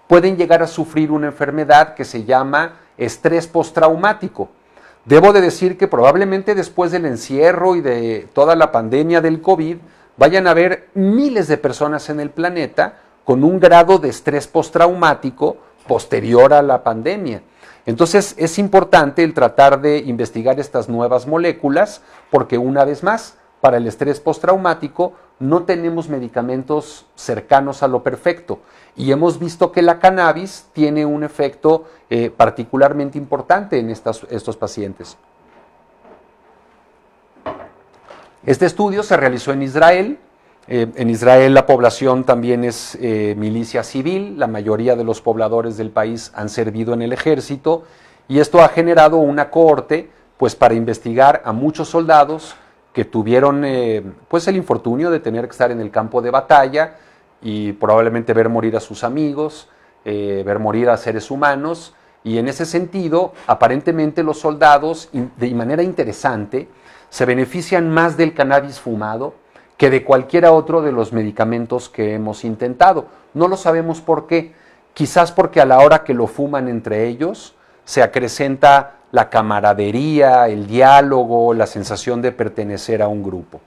pueden llegar a sufrir una enfermedad que se llama estrés postraumático. Debo de decir que probablemente después del encierro y de toda la pandemia del COVID, vayan a haber miles de personas en el planeta con un grado de estrés postraumático posterior a la pandemia. Entonces es importante el tratar de investigar estas nuevas moléculas, porque una vez más, para el estrés postraumático no tenemos medicamentos cercanos a lo perfecto, y hemos visto que la cannabis tiene un efecto particularmente importante en estos pacientes. Este estudio se realizó en Israel. En Israel la población también es milicia civil, la mayoría de los pobladores del país han servido en el ejército, y esto ha generado una cohorte pues, para investigar a muchos soldados que tuvieron pues el infortunio de tener que estar en el campo de batalla y probablemente ver morir a sus amigos, ver morir a seres humanos, y en ese sentido, aparentemente los soldados, de manera interesante, se benefician más del cannabis fumado que de cualquiera otro de los medicamentos que hemos intentado. No lo sabemos por qué, quizás porque a la hora que lo fuman entre ellos, se acrecenta la camaradería, el diálogo, la sensación de pertenecer a un grupo.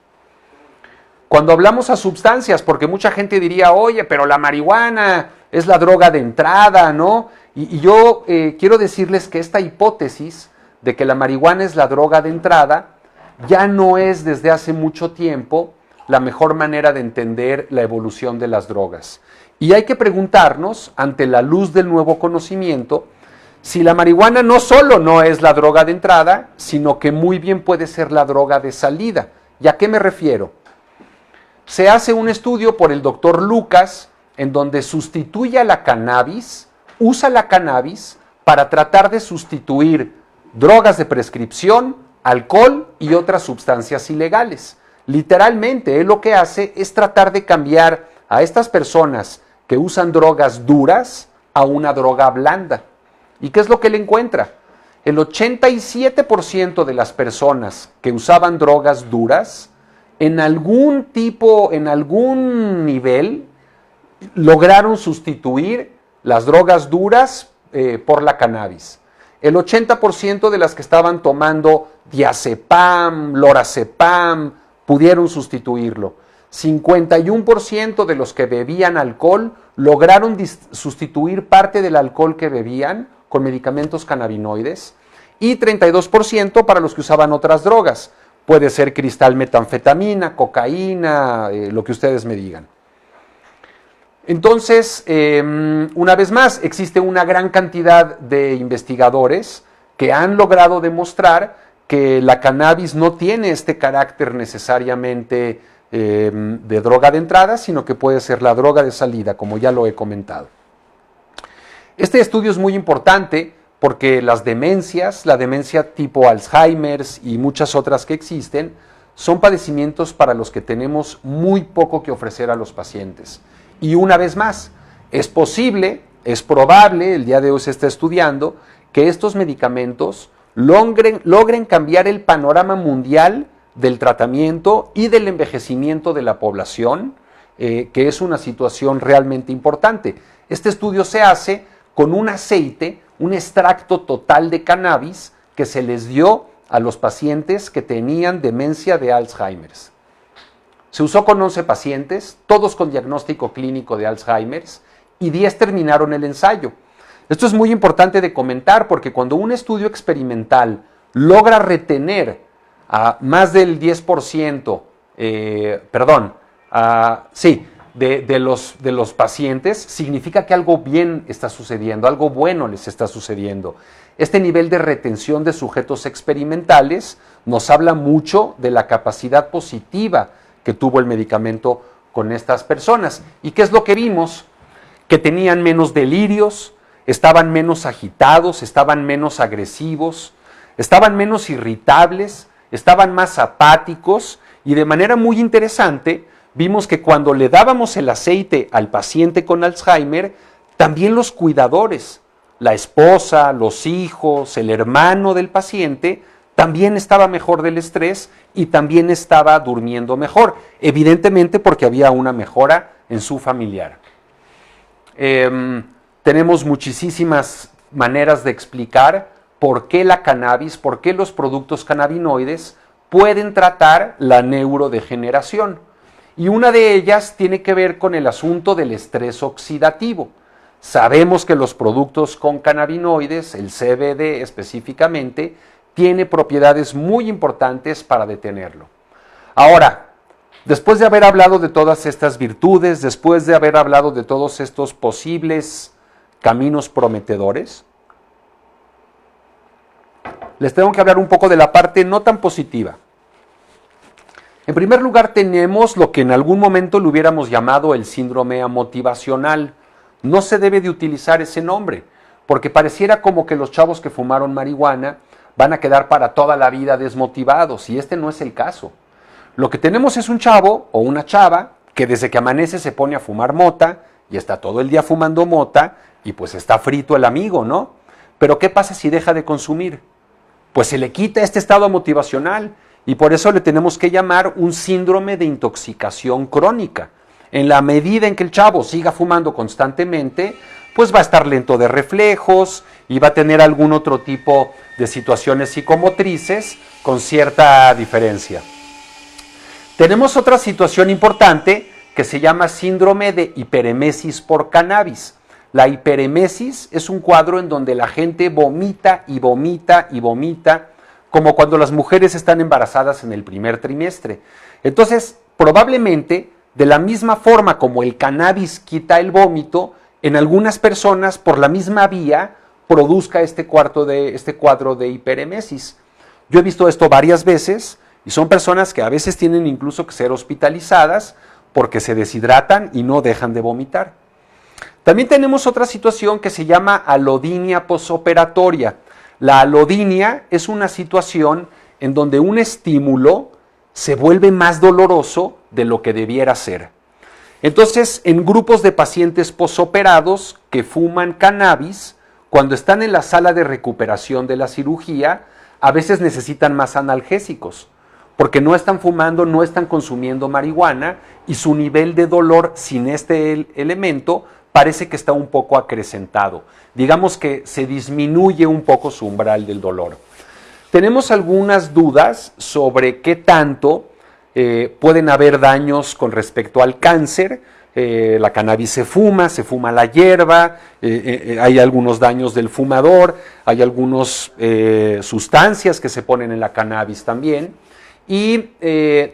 Cuando hablamos a sustancias, porque mucha gente diría, oye, pero la marihuana es la droga de entrada, ¿no? Y yo quiero decirles que esta hipótesis de que la marihuana es la droga de entrada ya no es desde hace mucho tiempo la mejor manera de entender la evolución de las drogas. Y hay que preguntarnos, ante la luz del nuevo conocimiento, si la marihuana no solo no es la droga de entrada, sino que muy bien puede ser la droga de salida. ¿Y a qué me refiero? Se hace un estudio por el doctor Lucas en donde sustituye a la cannabis, usa la cannabis para tratar de sustituir drogas de prescripción, alcohol y otras sustancias ilegales. Literalmente, él lo que hace es tratar de cambiar a estas personas que usan drogas duras a una droga blanda. ¿Y qué es lo que él encuentra? El 87% de las personas que usaban drogas duras, en algún nivel, lograron sustituir las drogas duras por la cannabis. El 80% de las que estaban tomando diazepam, lorazepam, pudieron sustituirlo. 51% de los que bebían alcohol lograron sustituir parte del alcohol que bebían con medicamentos cannabinoides, y 32% para los que usaban otras drogas. Puede ser cristal metanfetamina, cocaína, lo que ustedes me digan. Entonces, una vez más, existe una gran cantidad de investigadores que han logrado demostrar que la cannabis no tiene este carácter necesariamente de droga de entrada, sino que puede ser la droga de salida, como ya lo he comentado. Este estudio es muy importante porque las demencias, la demencia tipo Alzheimer's y muchas otras que existen, son padecimientos para los que tenemos muy poco que ofrecer a los pacientes. Y una vez más, es posible, es probable, el día de hoy se está estudiando, que estos medicamentos logren cambiar el panorama mundial del tratamiento y del envejecimiento de la población, que es una situación realmente importante. Este estudio se hace con un aceite, un extracto total de cannabis que se les dio a los pacientes que tenían demencia de Alzheimer's. Se usó con 11 pacientes, todos con diagnóstico clínico de Alzheimer's, y 10 terminaron el ensayo. Esto es muy importante de comentar porque cuando un estudio experimental logra retener a más del 10%, de los pacientes, significa que algo bien está sucediendo, algo bueno les está sucediendo. Este nivel de retención de sujetos experimentales nos habla mucho de la capacidad positiva que tuvo el medicamento con estas personas. ¿Y qué es lo que vimos? Que tenían menos delirios, estaban menos agitados, estaban menos agresivos, estaban menos irritables, estaban más apáticos y de manera muy interesante vimos que cuando le dábamos el aceite al paciente con Alzheimer, también los cuidadores, la esposa, los hijos, el hermano del paciente, también estaba mejor del estrés y también estaba durmiendo mejor, evidentemente porque había una mejora en su familiar. Tenemos muchísimas maneras de explicar por qué la cannabis, por qué los productos cannabinoides pueden tratar la neurodegeneración. Y una de ellas tiene que ver con el asunto del estrés oxidativo. Sabemos que los productos con cannabinoides, el CBD específicamente, tiene propiedades muy importantes para detenerlo. Ahora, después de haber hablado de todas estas virtudes, después de haber hablado de todos estos posibles caminos prometedores, les tengo que hablar un poco de la parte no tan positiva. En primer lugar, tenemos lo que en algún momento le hubiéramos llamado el síndrome amotivacional. No se debe de utilizar ese nombre, porque pareciera como que los chavos que fumaron marihuana van a quedar para toda la vida desmotivados, y este no es el caso. Lo que tenemos es un chavo o una chava que desde que amanece se pone a fumar mota y está todo el día fumando mota y pues está frito el amigo, ¿no? Pero ¿qué pasa si deja de consumir? Pues se le quita este estado motivacional y por eso le tenemos que llamar un síndrome de intoxicación crónica. En la medida en que el chavo siga fumando constantemente, pues va a estar lento de reflejos y va a tener algún otro tipo de situaciones psicomotrices con cierta diferencia. Tenemos otra situación importante que se llama síndrome de hiperemesis por cannabis. La hiperemesis es un cuadro en donde la gente vomita y vomita y vomita, como cuando las mujeres están embarazadas en el primer trimestre. Entonces, probablemente, de la misma forma como el cannabis quita el vómito, en algunas personas, por la misma vía, produzca este cuadro de hiperemesis. Yo he visto esto varias veces y son personas que a veces tienen incluso que ser hospitalizadas porque se deshidratan y no dejan de vomitar. También tenemos otra situación que se llama alodinia posoperatoria. La alodinia es una situación en donde un estímulo se vuelve más doloroso de lo que debiera ser. Entonces, en grupos de pacientes posoperados que fuman cannabis, cuando están en la sala de recuperación de la cirugía, a veces necesitan más analgésicos, porque no están fumando, no están consumiendo marihuana y su nivel de dolor sin este elemento parece que está un poco acrecentado. Digamos que se disminuye un poco su umbral del dolor. Tenemos algunas dudas sobre qué tanto pueden haber daños con respecto al cáncer. La cannabis se fuma la hierba, hay algunos daños del fumador, hay algunas sustancias que se ponen en la cannabis también. Y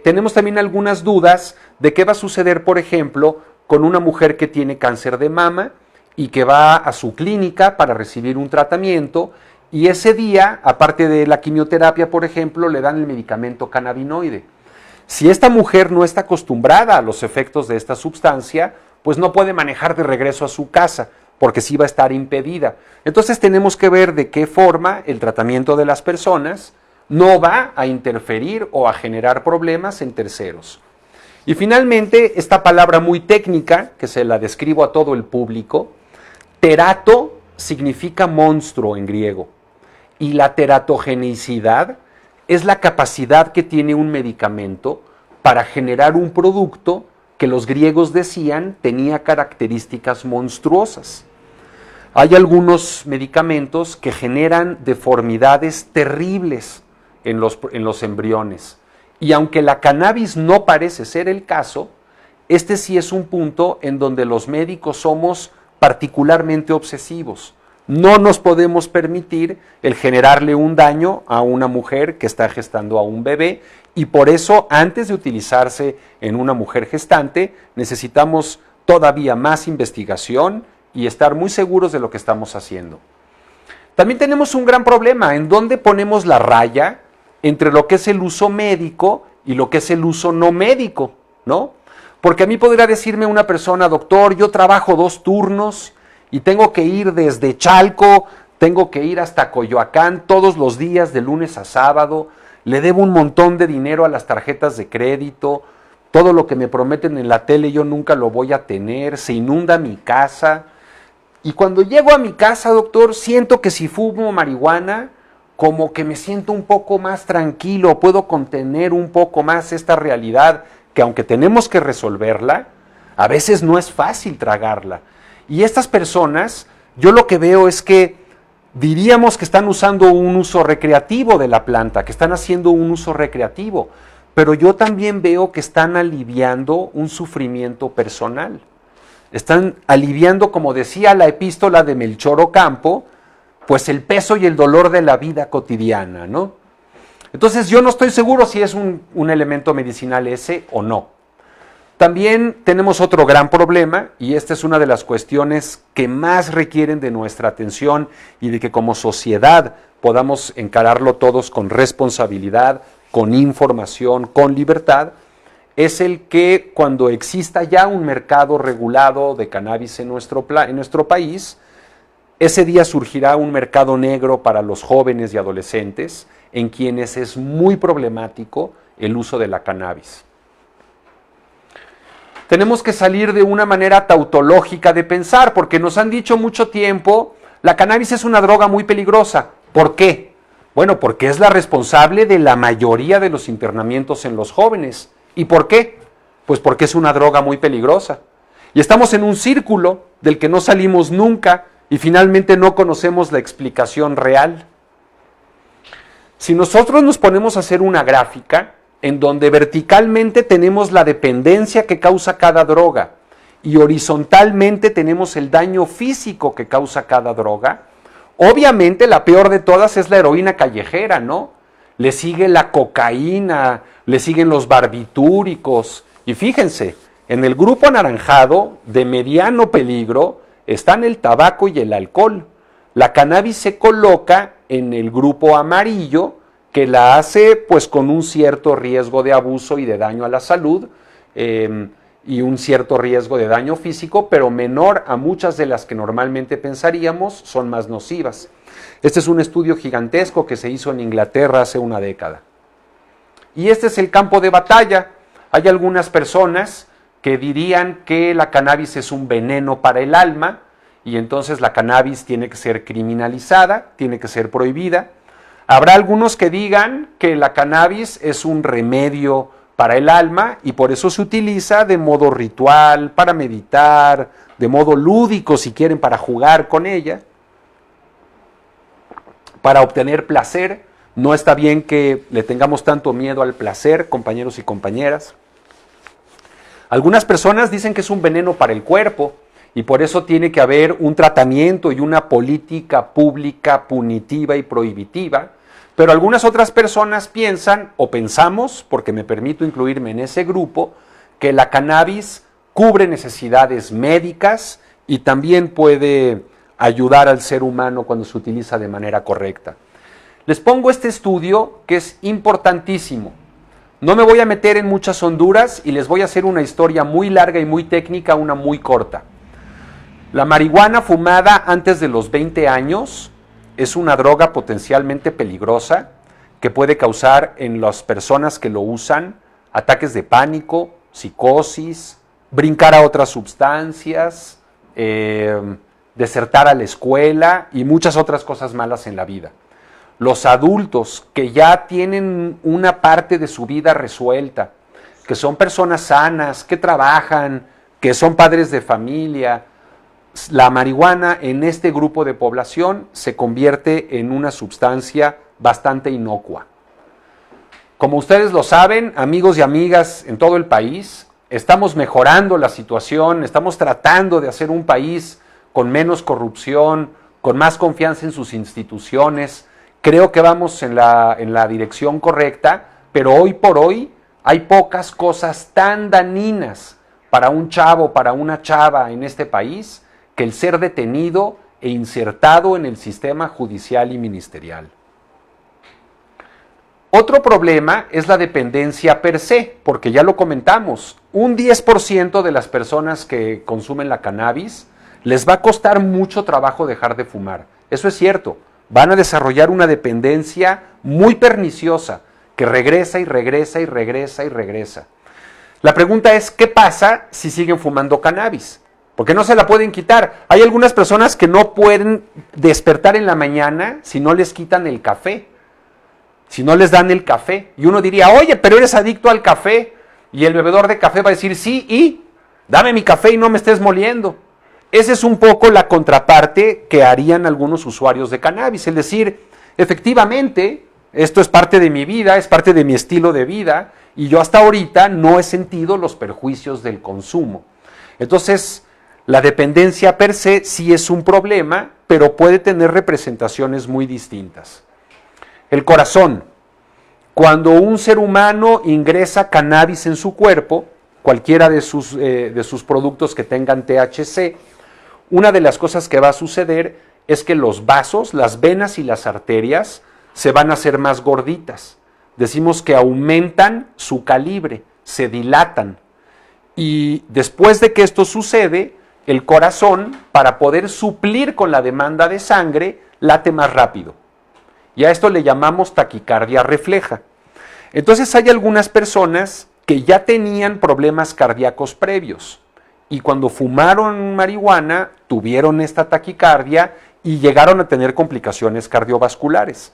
tenemos también algunas dudas de qué va a suceder, por ejemplo, con una mujer que tiene cáncer de mama y que va a su clínica para recibir un tratamiento y ese día, aparte de la quimioterapia, por ejemplo, le dan el medicamento cannabinoide. Si esta mujer no está acostumbrada a los efectos de esta sustancia, pues no puede manejar de regreso a su casa, porque sí va a estar impedida. Entonces tenemos que ver de qué forma el tratamiento de las personas no va a interferir o a generar problemas en terceros. Y finalmente, esta palabra muy técnica, que se la describo a todo el público, terato significa monstruo en griego, y la teratogenicidad es la capacidad que tiene un medicamento para generar un producto que los griegos decían tenía características monstruosas. Hay algunos medicamentos que generan deformidades terribles en los embriones. Y aunque la cannabis no parece ser el caso, este sí es un punto en donde los médicos somos particularmente obsesivos. No nos podemos permitir el generarle un daño a una mujer que está gestando a un bebé, y por eso antes de utilizarse en una mujer gestante necesitamos todavía más investigación y estar muy seguros de lo que estamos haciendo. También tenemos un gran problema en dónde ponemos la raya entre lo que es el uso médico y lo que es el uso no médico, ¿no? Porque a mí podría decirme una persona, doctor, yo trabajo 2 turnos y tengo que ir desde Chalco, tengo que ir hasta Coyoacán todos los días de lunes a sábado, le debo un montón de dinero a las tarjetas de crédito, todo lo que me prometen en la tele yo nunca lo voy a tener, se inunda mi casa. Y cuando llego a mi casa, doctor, siento que si fumo marihuana, como que me siento un poco más tranquilo, puedo contener un poco más esta realidad que aunque tenemos que resolverla, a veces no es fácil tragarla. Y estas personas, yo lo que veo es que diríamos que están usando un uso recreativo de la planta, que están haciendo un uso recreativo, pero yo también veo que están aliviando un sufrimiento personal. Están aliviando, como decía la epístola de Melchor Ocampo, pues el peso y el dolor de la vida cotidiana, ¿no? Entonces yo no estoy seguro si es un elemento medicinal ese o no. También tenemos otro gran problema, y esta es una de las cuestiones que más requieren de nuestra atención y de que como sociedad podamos encararlo todos con responsabilidad, con información, con libertad, es el que cuando exista ya un mercado regulado de cannabis en nuestro país, ese día surgirá un mercado negro para los jóvenes y adolescentes en quienes es muy problemático el uso de la cannabis. Tenemos que salir de una manera tautológica de pensar, porque nos han dicho mucho tiempo, la cannabis es una droga muy peligrosa. ¿Por qué? Bueno, porque es la responsable de la mayoría de los internamientos en los jóvenes. ¿Y por qué? Pues porque es una droga muy peligrosa. Y estamos en un círculo del que no salimos nunca y finalmente no conocemos la explicación real. Si nosotros nos ponemos a hacer una gráfica en donde verticalmente tenemos la dependencia que causa cada droga y horizontalmente tenemos el daño físico que causa cada droga, obviamente la peor de todas es la heroína callejera, ¿no? Le sigue la cocaína, le siguen los barbitúricos, y fíjense, en el grupo anaranjado de mediano peligro están el tabaco y el alcohol. La cannabis se coloca en el grupo amarillo, que la hace pues con un cierto riesgo de abuso y de daño a la salud y un cierto riesgo de daño físico, pero menor a muchas de las que normalmente pensaríamos son más nocivas. Este es un estudio gigantesco que se hizo en Inglaterra hace una década. Y este es el campo de batalla. Hay algunas personas que dirían que la cannabis es un veneno para el alma y entonces la cannabis tiene que ser criminalizada, tiene que ser prohibida. Habrá algunos que digan que la cannabis es un remedio para el alma y por eso se utiliza de modo ritual, para meditar, de modo lúdico si quieren, para jugar con ella, para obtener placer. No está bien que le tengamos tanto miedo al placer, compañeros y compañeras. Algunas personas dicen que es un veneno para el cuerpo y por eso tiene que haber un tratamiento y una política pública punitiva y prohibitiva. Pero algunas otras personas piensan, o pensamos, porque me permito incluirme en ese grupo, que la cannabis cubre necesidades médicas y también puede ayudar al ser humano cuando se utiliza de manera correcta. Les pongo este estudio que es importantísimo. No me voy a meter en muchas honduras y les voy a hacer una historia muy larga y muy técnica, una muy corta. La marihuana fumada antes de los 20 años es una droga potencialmente peligrosa que puede causar en las personas que lo usan ataques de pánico, psicosis, brincar a otras sustancias, desertar a la escuela y muchas otras cosas malas en la vida. Los adultos que ya tienen una parte de su vida resuelta, que son personas sanas, que trabajan, que son padres de familia, la marihuana en este grupo de población se convierte en una sustancia bastante inocua. Como ustedes lo saben, amigos y amigas en todo el país, estamos mejorando la situación, estamos tratando de hacer un país con menos corrupción, con más confianza en sus instituciones. Creo que vamos en la dirección correcta, pero hoy por hoy hay pocas cosas tan dañinas para un chavo, para una chava en este país, que el ser detenido e insertado en el sistema judicial y ministerial. Otro problema es la dependencia per se, porque ya lo comentamos, un 10% de las personas que consumen la cannabis les va a costar mucho trabajo dejar de fumar. Eso es cierto, van a desarrollar una dependencia muy perniciosa que regresa y regresa y regresa y regresa. La pregunta es, ¿qué pasa si siguen fumando cannabis? Porque no se la pueden quitar. Hay algunas personas que no pueden despertar en la mañana si no les quitan el café, si no les dan el café. Y uno diría, oye, pero eres adicto al café. Y el bebedor de café va a decir, sí, y dame mi café y no me estés moliendo. Esa es un poco la contraparte que harían algunos usuarios de cannabis. Es decir, efectivamente, esto es parte de mi vida, es parte de mi estilo de vida, y yo hasta ahorita no he sentido los perjuicios del consumo. Entonces, la dependencia per se sí es un problema, pero puede tener representaciones muy distintas. El corazón. Cuando un ser humano ingresa cannabis en su cuerpo, cualquiera de sus productos que tengan THC, una de las cosas que va a suceder es que los vasos, las venas y las arterias se van a hacer más gorditas. Decimos que aumentan su calibre, se dilatan. Y después de que esto sucede, el corazón, para poder suplir con la demanda de sangre, late más rápido. Y a esto le llamamos taquicardia refleja. Entonces hay algunas personas que ya tenían problemas cardíacos previos y cuando fumaron marihuana tuvieron esta taquicardia y llegaron a tener complicaciones cardiovasculares.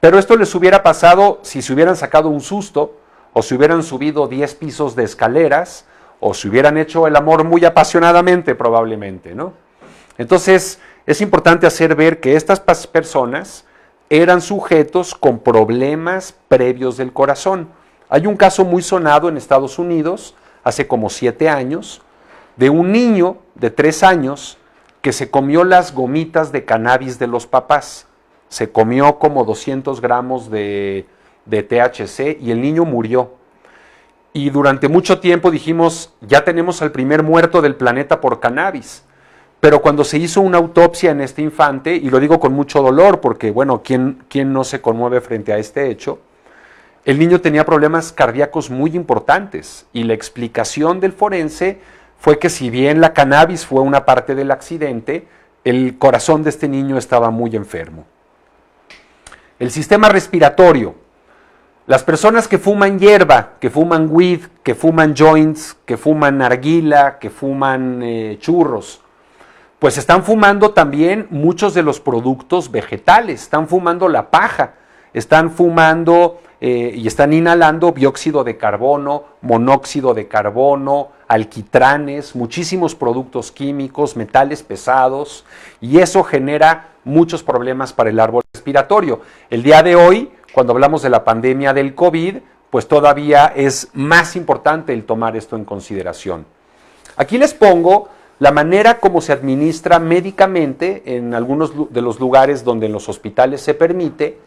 Pero esto les hubiera pasado si se hubieran sacado un susto o si hubieran subido 10 pisos de escaleras o si hubieran hecho el amor muy apasionadamente probablemente, ¿no? Entonces es importante hacer ver que estas personas eran sujetos con problemas previos del corazón. Hay un caso muy sonado en Estados Unidos, hace como 7 años, de un niño de 3 años que se comió las gomitas de cannabis de los papás. Se comió como 200 gramos de THC y el niño murió. Y durante mucho tiempo dijimos, ya tenemos al primer muerto del planeta por cannabis. Pero cuando se hizo una autopsia en este infante, y lo digo con mucho dolor porque, bueno, ¿quién no se conmueve frente a este hecho? El niño tenía problemas cardíacos muy importantes y la explicación del forense fue que si bien la cannabis fue una parte del accidente, el corazón de este niño estaba muy enfermo. El sistema respiratorio. Las personas que fuman hierba, que fuman weed, que fuman joints, que fuman narguila, que fuman churros, pues están fumando también muchos de los productos vegetales, están fumando la paja, están fumando y están inhalando dióxido de carbono, monóxido de carbono, alquitranes, muchísimos productos químicos, metales pesados, y eso genera muchos problemas para el árbol respiratorio. El día de hoy, cuando hablamos de la pandemia del COVID, pues todavía es más importante el tomar esto en consideración. Aquí les pongo la manera como se administra médicamente en algunos de los lugares donde en los hospitales se permite.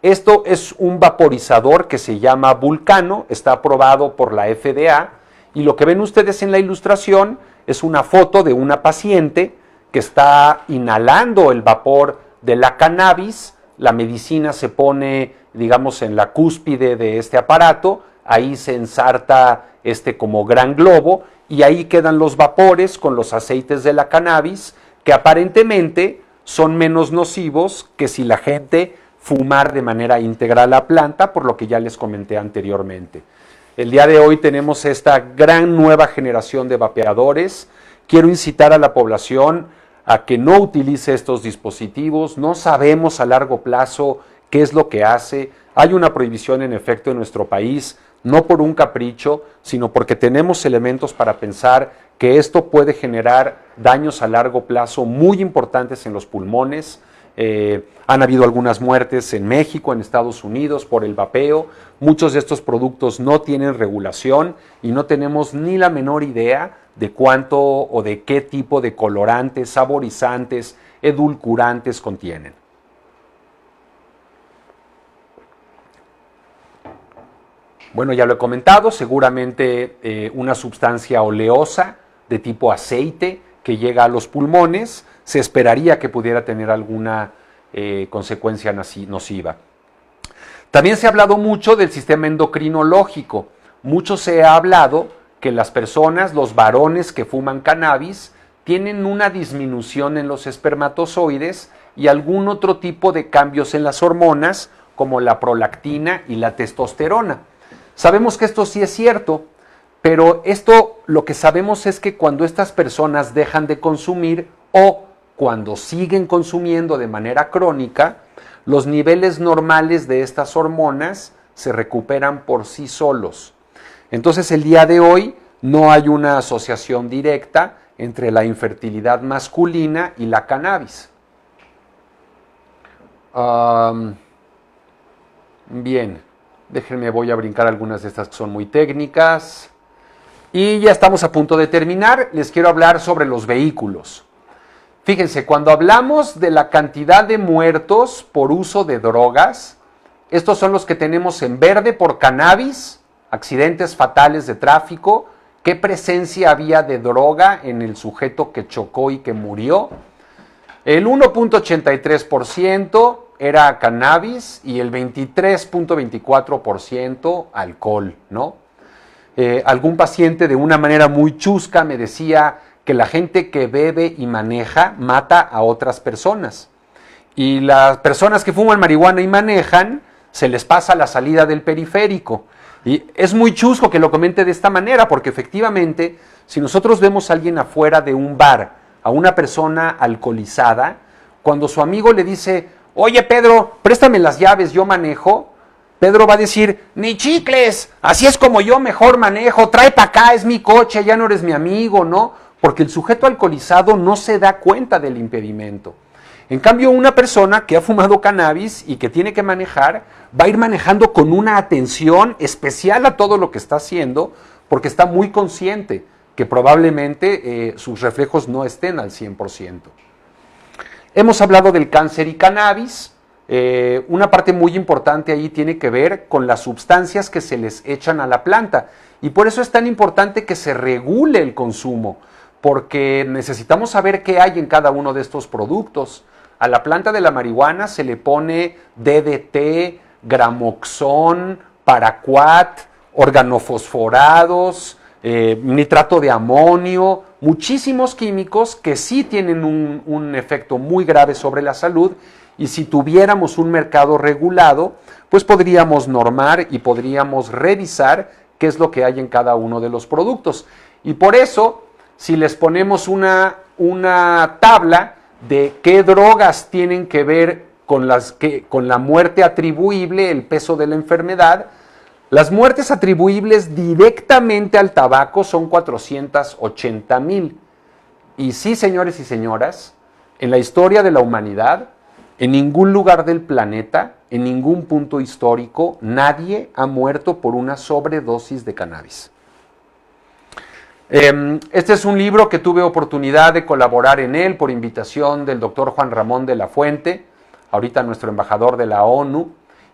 Esto es un vaporizador que se llama Vulcano, está aprobado por la FDA y lo que ven ustedes en la ilustración es una foto de una paciente que está inhalando el vapor de la cannabis. La medicina se pone, digamos, en la cúspide de este aparato, ahí se ensarta como gran globo y ahí quedan los vapores con los aceites de la cannabis, que aparentemente son menos nocivos que si la gente fumar de manera íntegra la planta, por lo que ya les comenté anteriormente. El día de hoy tenemos esta gran nueva generación de vapeadores. Quiero incitar a la población a que no utilice estos dispositivos. No sabemos a largo plazo qué es lo que hace. Hay una prohibición en efecto en nuestro país, no por un capricho, sino porque tenemos elementos para pensar que esto puede generar daños a largo plazo muy importantes en los pulmones. Han habido algunas muertes en México, en Estados Unidos, por el vapeo. Muchos de estos productos no tienen regulación y no tenemos ni la menor idea de cuánto o de qué tipo de colorantes, saborizantes, edulcorantes contienen. Bueno, ya lo he comentado, seguramente una sustancia oleosa de tipo aceite que llega a los pulmones, se esperaría que pudiera tener alguna consecuencia nociva. También se ha hablado mucho del sistema endocrinológico. Mucho se ha hablado que las personas, los varones que fuman cannabis, tienen una disminución en los espermatozoides y algún otro tipo de cambios en las hormonas, como la prolactina y la testosterona. Sabemos que esto sí es cierto, pero esto lo que sabemos es que cuando estas personas dejan de consumir o cuando siguen consumiendo de manera crónica, los niveles normales de estas hormonas se recuperan por sí solos. Entonces, el día de hoy no hay una asociación directa entre la infertilidad masculina y la cannabis. Bien, déjenme, voy a brincar algunas de estas que son muy técnicas. Y ya estamos a punto de terminar. Les quiero hablar sobre los vehículos. Fíjense, cuando hablamos de la cantidad de muertos por uso de drogas, estos son los que tenemos en verde por cannabis, accidentes fatales de tráfico, qué presencia había de droga en el sujeto que chocó y que murió. El 1.83% era cannabis y el 23.24% alcohol, ¿no? Algún paciente de una manera muy chusca me decía que la gente que bebe y maneja mata a otras personas. Y las personas que fuman marihuana y manejan, se les pasa la salida del periférico. Y es muy chusco que lo comente de esta manera, porque efectivamente, si nosotros vemos a alguien afuera de un bar, a una persona alcoholizada, cuando su amigo le dice, oye Pedro, préstame las llaves, yo manejo, Pedro va a decir, ni chicles, así es como yo mejor manejo, trae para acá, es mi coche, ya no eres mi amigo, ¿no? Porque el sujeto alcoholizado no se da cuenta del impedimento. En cambio, una persona que ha fumado cannabis y que tiene que manejar, va a ir manejando con una atención especial a todo lo que está haciendo, porque está muy consciente que probablemente sus reflejos no estén al 100%. Hemos hablado del cáncer y cannabis. Una parte muy importante ahí tiene que ver con las sustancias que se les echan a la planta. Y por eso es tan importante que se regule el consumo, porque necesitamos saber qué hay en cada uno de estos productos. A la planta de la marihuana se le pone DDT, gramoxón, paraquat, organofosforados, nitrato de amonio, muchísimos químicos que sí tienen un efecto muy grave sobre la salud, y si tuviéramos un mercado regulado, pues podríamos normar y podríamos revisar qué es lo que hay en cada uno de los productos. Y por eso, si les ponemos una tabla de qué drogas tienen que ver con la muerte atribuible, el peso de la enfermedad, las muertes atribuibles directamente al tabaco son 480,000. Y sí, señores y señoras, en la historia de la humanidad, en ningún lugar del planeta, en ningún punto histórico, nadie ha muerto por una sobredosis de cannabis. Este es un libro que tuve oportunidad de colaborar en él por invitación del doctor Juan Ramón de la Fuente, ahorita nuestro embajador de la ONU,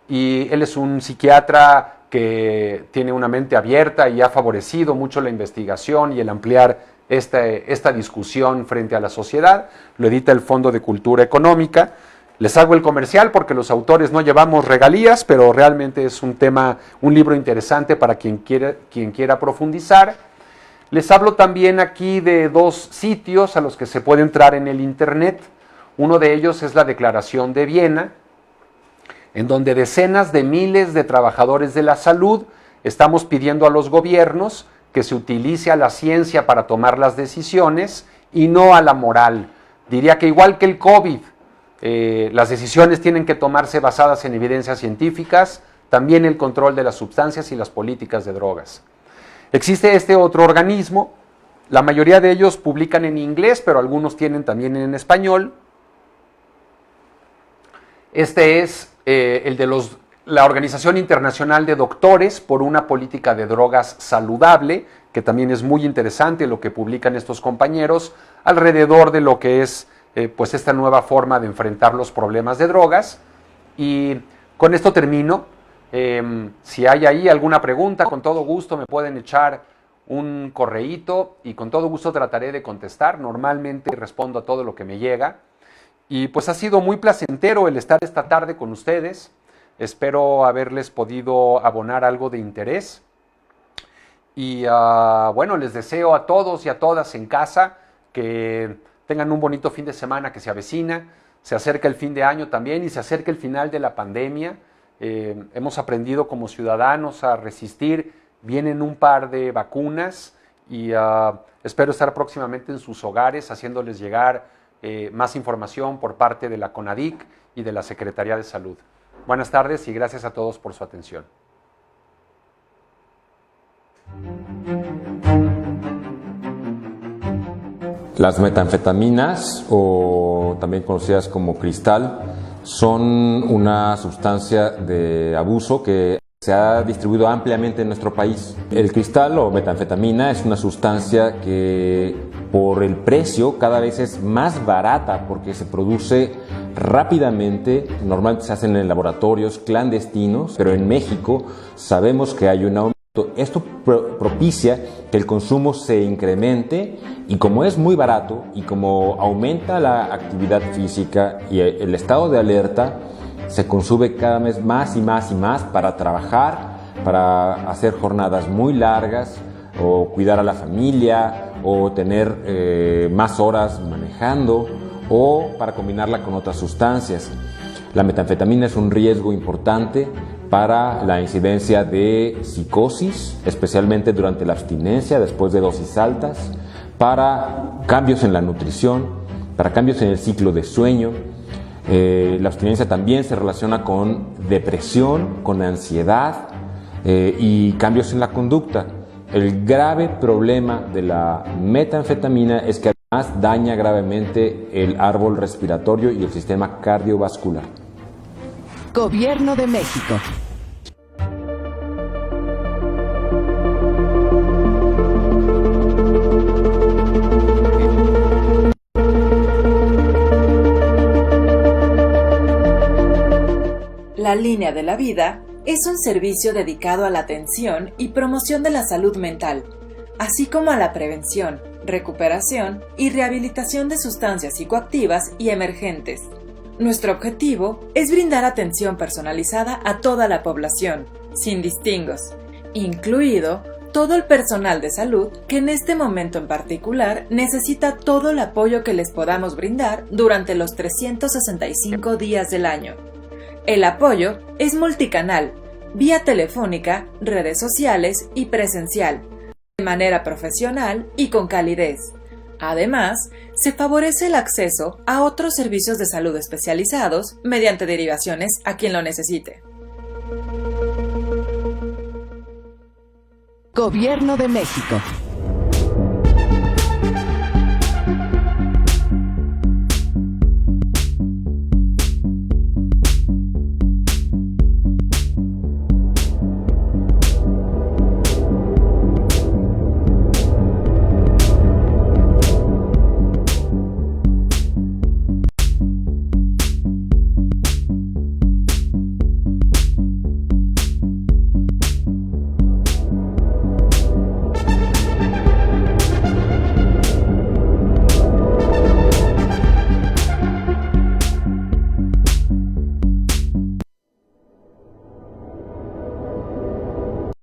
y él es un psiquiatra que tiene una mente abierta y ha favorecido mucho la investigación y el ampliar esta discusión frente a la sociedad. Lo edita el Fondo de Cultura Económica. Les hago el comercial porque los autores no llevamos regalías, pero realmente es un libro interesante para quien quiera profundizar. Les hablo también aquí de dos sitios a los que se puede entrar en el Internet. Uno de ellos es la Declaración de Viena, en donde decenas de miles de trabajadores de la salud estamos pidiendo a los gobiernos que se utilice a la ciencia para tomar las decisiones y no a la moral. Diría que igual que el COVID, las decisiones tienen que tomarse basadas en evidencias científicas, también el control de las sustancias y las políticas de drogas. Existe este otro organismo, la mayoría de ellos publican en inglés, pero algunos tienen también en español. Este es el de la Organización Internacional de Doctores por una Política de Drogas Saludable, que también es muy interesante lo que publican estos compañeros alrededor de lo que es pues esta nueva forma de enfrentar los problemas de drogas. Y con esto termino. Si hay ahí alguna pregunta, con todo gusto me pueden echar un correíto y con todo gusto trataré de contestar. Normalmente respondo a todo lo que me llega. Y pues ha sido muy placentero el estar esta tarde con ustedes. Espero haberles podido abonar algo de interés. Y bueno, les deseo a todos y a todas en casa que tengan un bonito fin de semana que se avecina. Se acerca el fin de año también y se acerca el final de la pandemia. Hemos aprendido como ciudadanos a resistir. Vienen un par de vacunas y espero estar próximamente en sus hogares haciéndoles llegar más información por parte de la CONADIC y de la Secretaría de Salud. Buenas tardes y gracias a todos por su atención. Las metanfetaminas, o también conocidas como cristal, son una sustancia de abuso que se ha distribuido ampliamente en nuestro país. El cristal o metanfetamina es una sustancia que por el precio cada vez es más barata porque se produce rápidamente, normalmente se hacen en laboratorios clandestinos, pero en México sabemos que hay un aumento. Esto propicia que el consumo se incremente y como es muy barato y como aumenta la actividad física y el estado de alerta, se consume cada vez más y más y más para trabajar, para hacer jornadas muy largas o cuidar a la familia o tener más horas manejando o para combinarla con otras sustancias. La metanfetamina es un riesgo importante para la incidencia de psicosis, especialmente durante la abstinencia después de dosis altas, para cambios en la nutrición, para cambios en el ciclo de sueño. La abstinencia también se relaciona con depresión, con ansiedad y cambios en la conducta. El grave problema de la metanfetamina es que además daña gravemente el árbol respiratorio y el sistema cardiovascular. Gobierno de México. La Línea de la Vida es un servicio dedicado a la atención y promoción de la salud mental, así como a la prevención, recuperación y rehabilitación de sustancias psicoactivas y emergentes. Nuestro objetivo es brindar atención personalizada a toda la población, sin distingos, incluido todo el personal de salud que en este momento en particular necesita todo el apoyo que les podamos brindar durante los 365 días del año. El apoyo es multicanal, vía telefónica, redes sociales y presencial, de manera profesional y con calidez. Además, se favorece el acceso a otros servicios de salud especializados mediante derivaciones a quien lo necesite. Gobierno de México.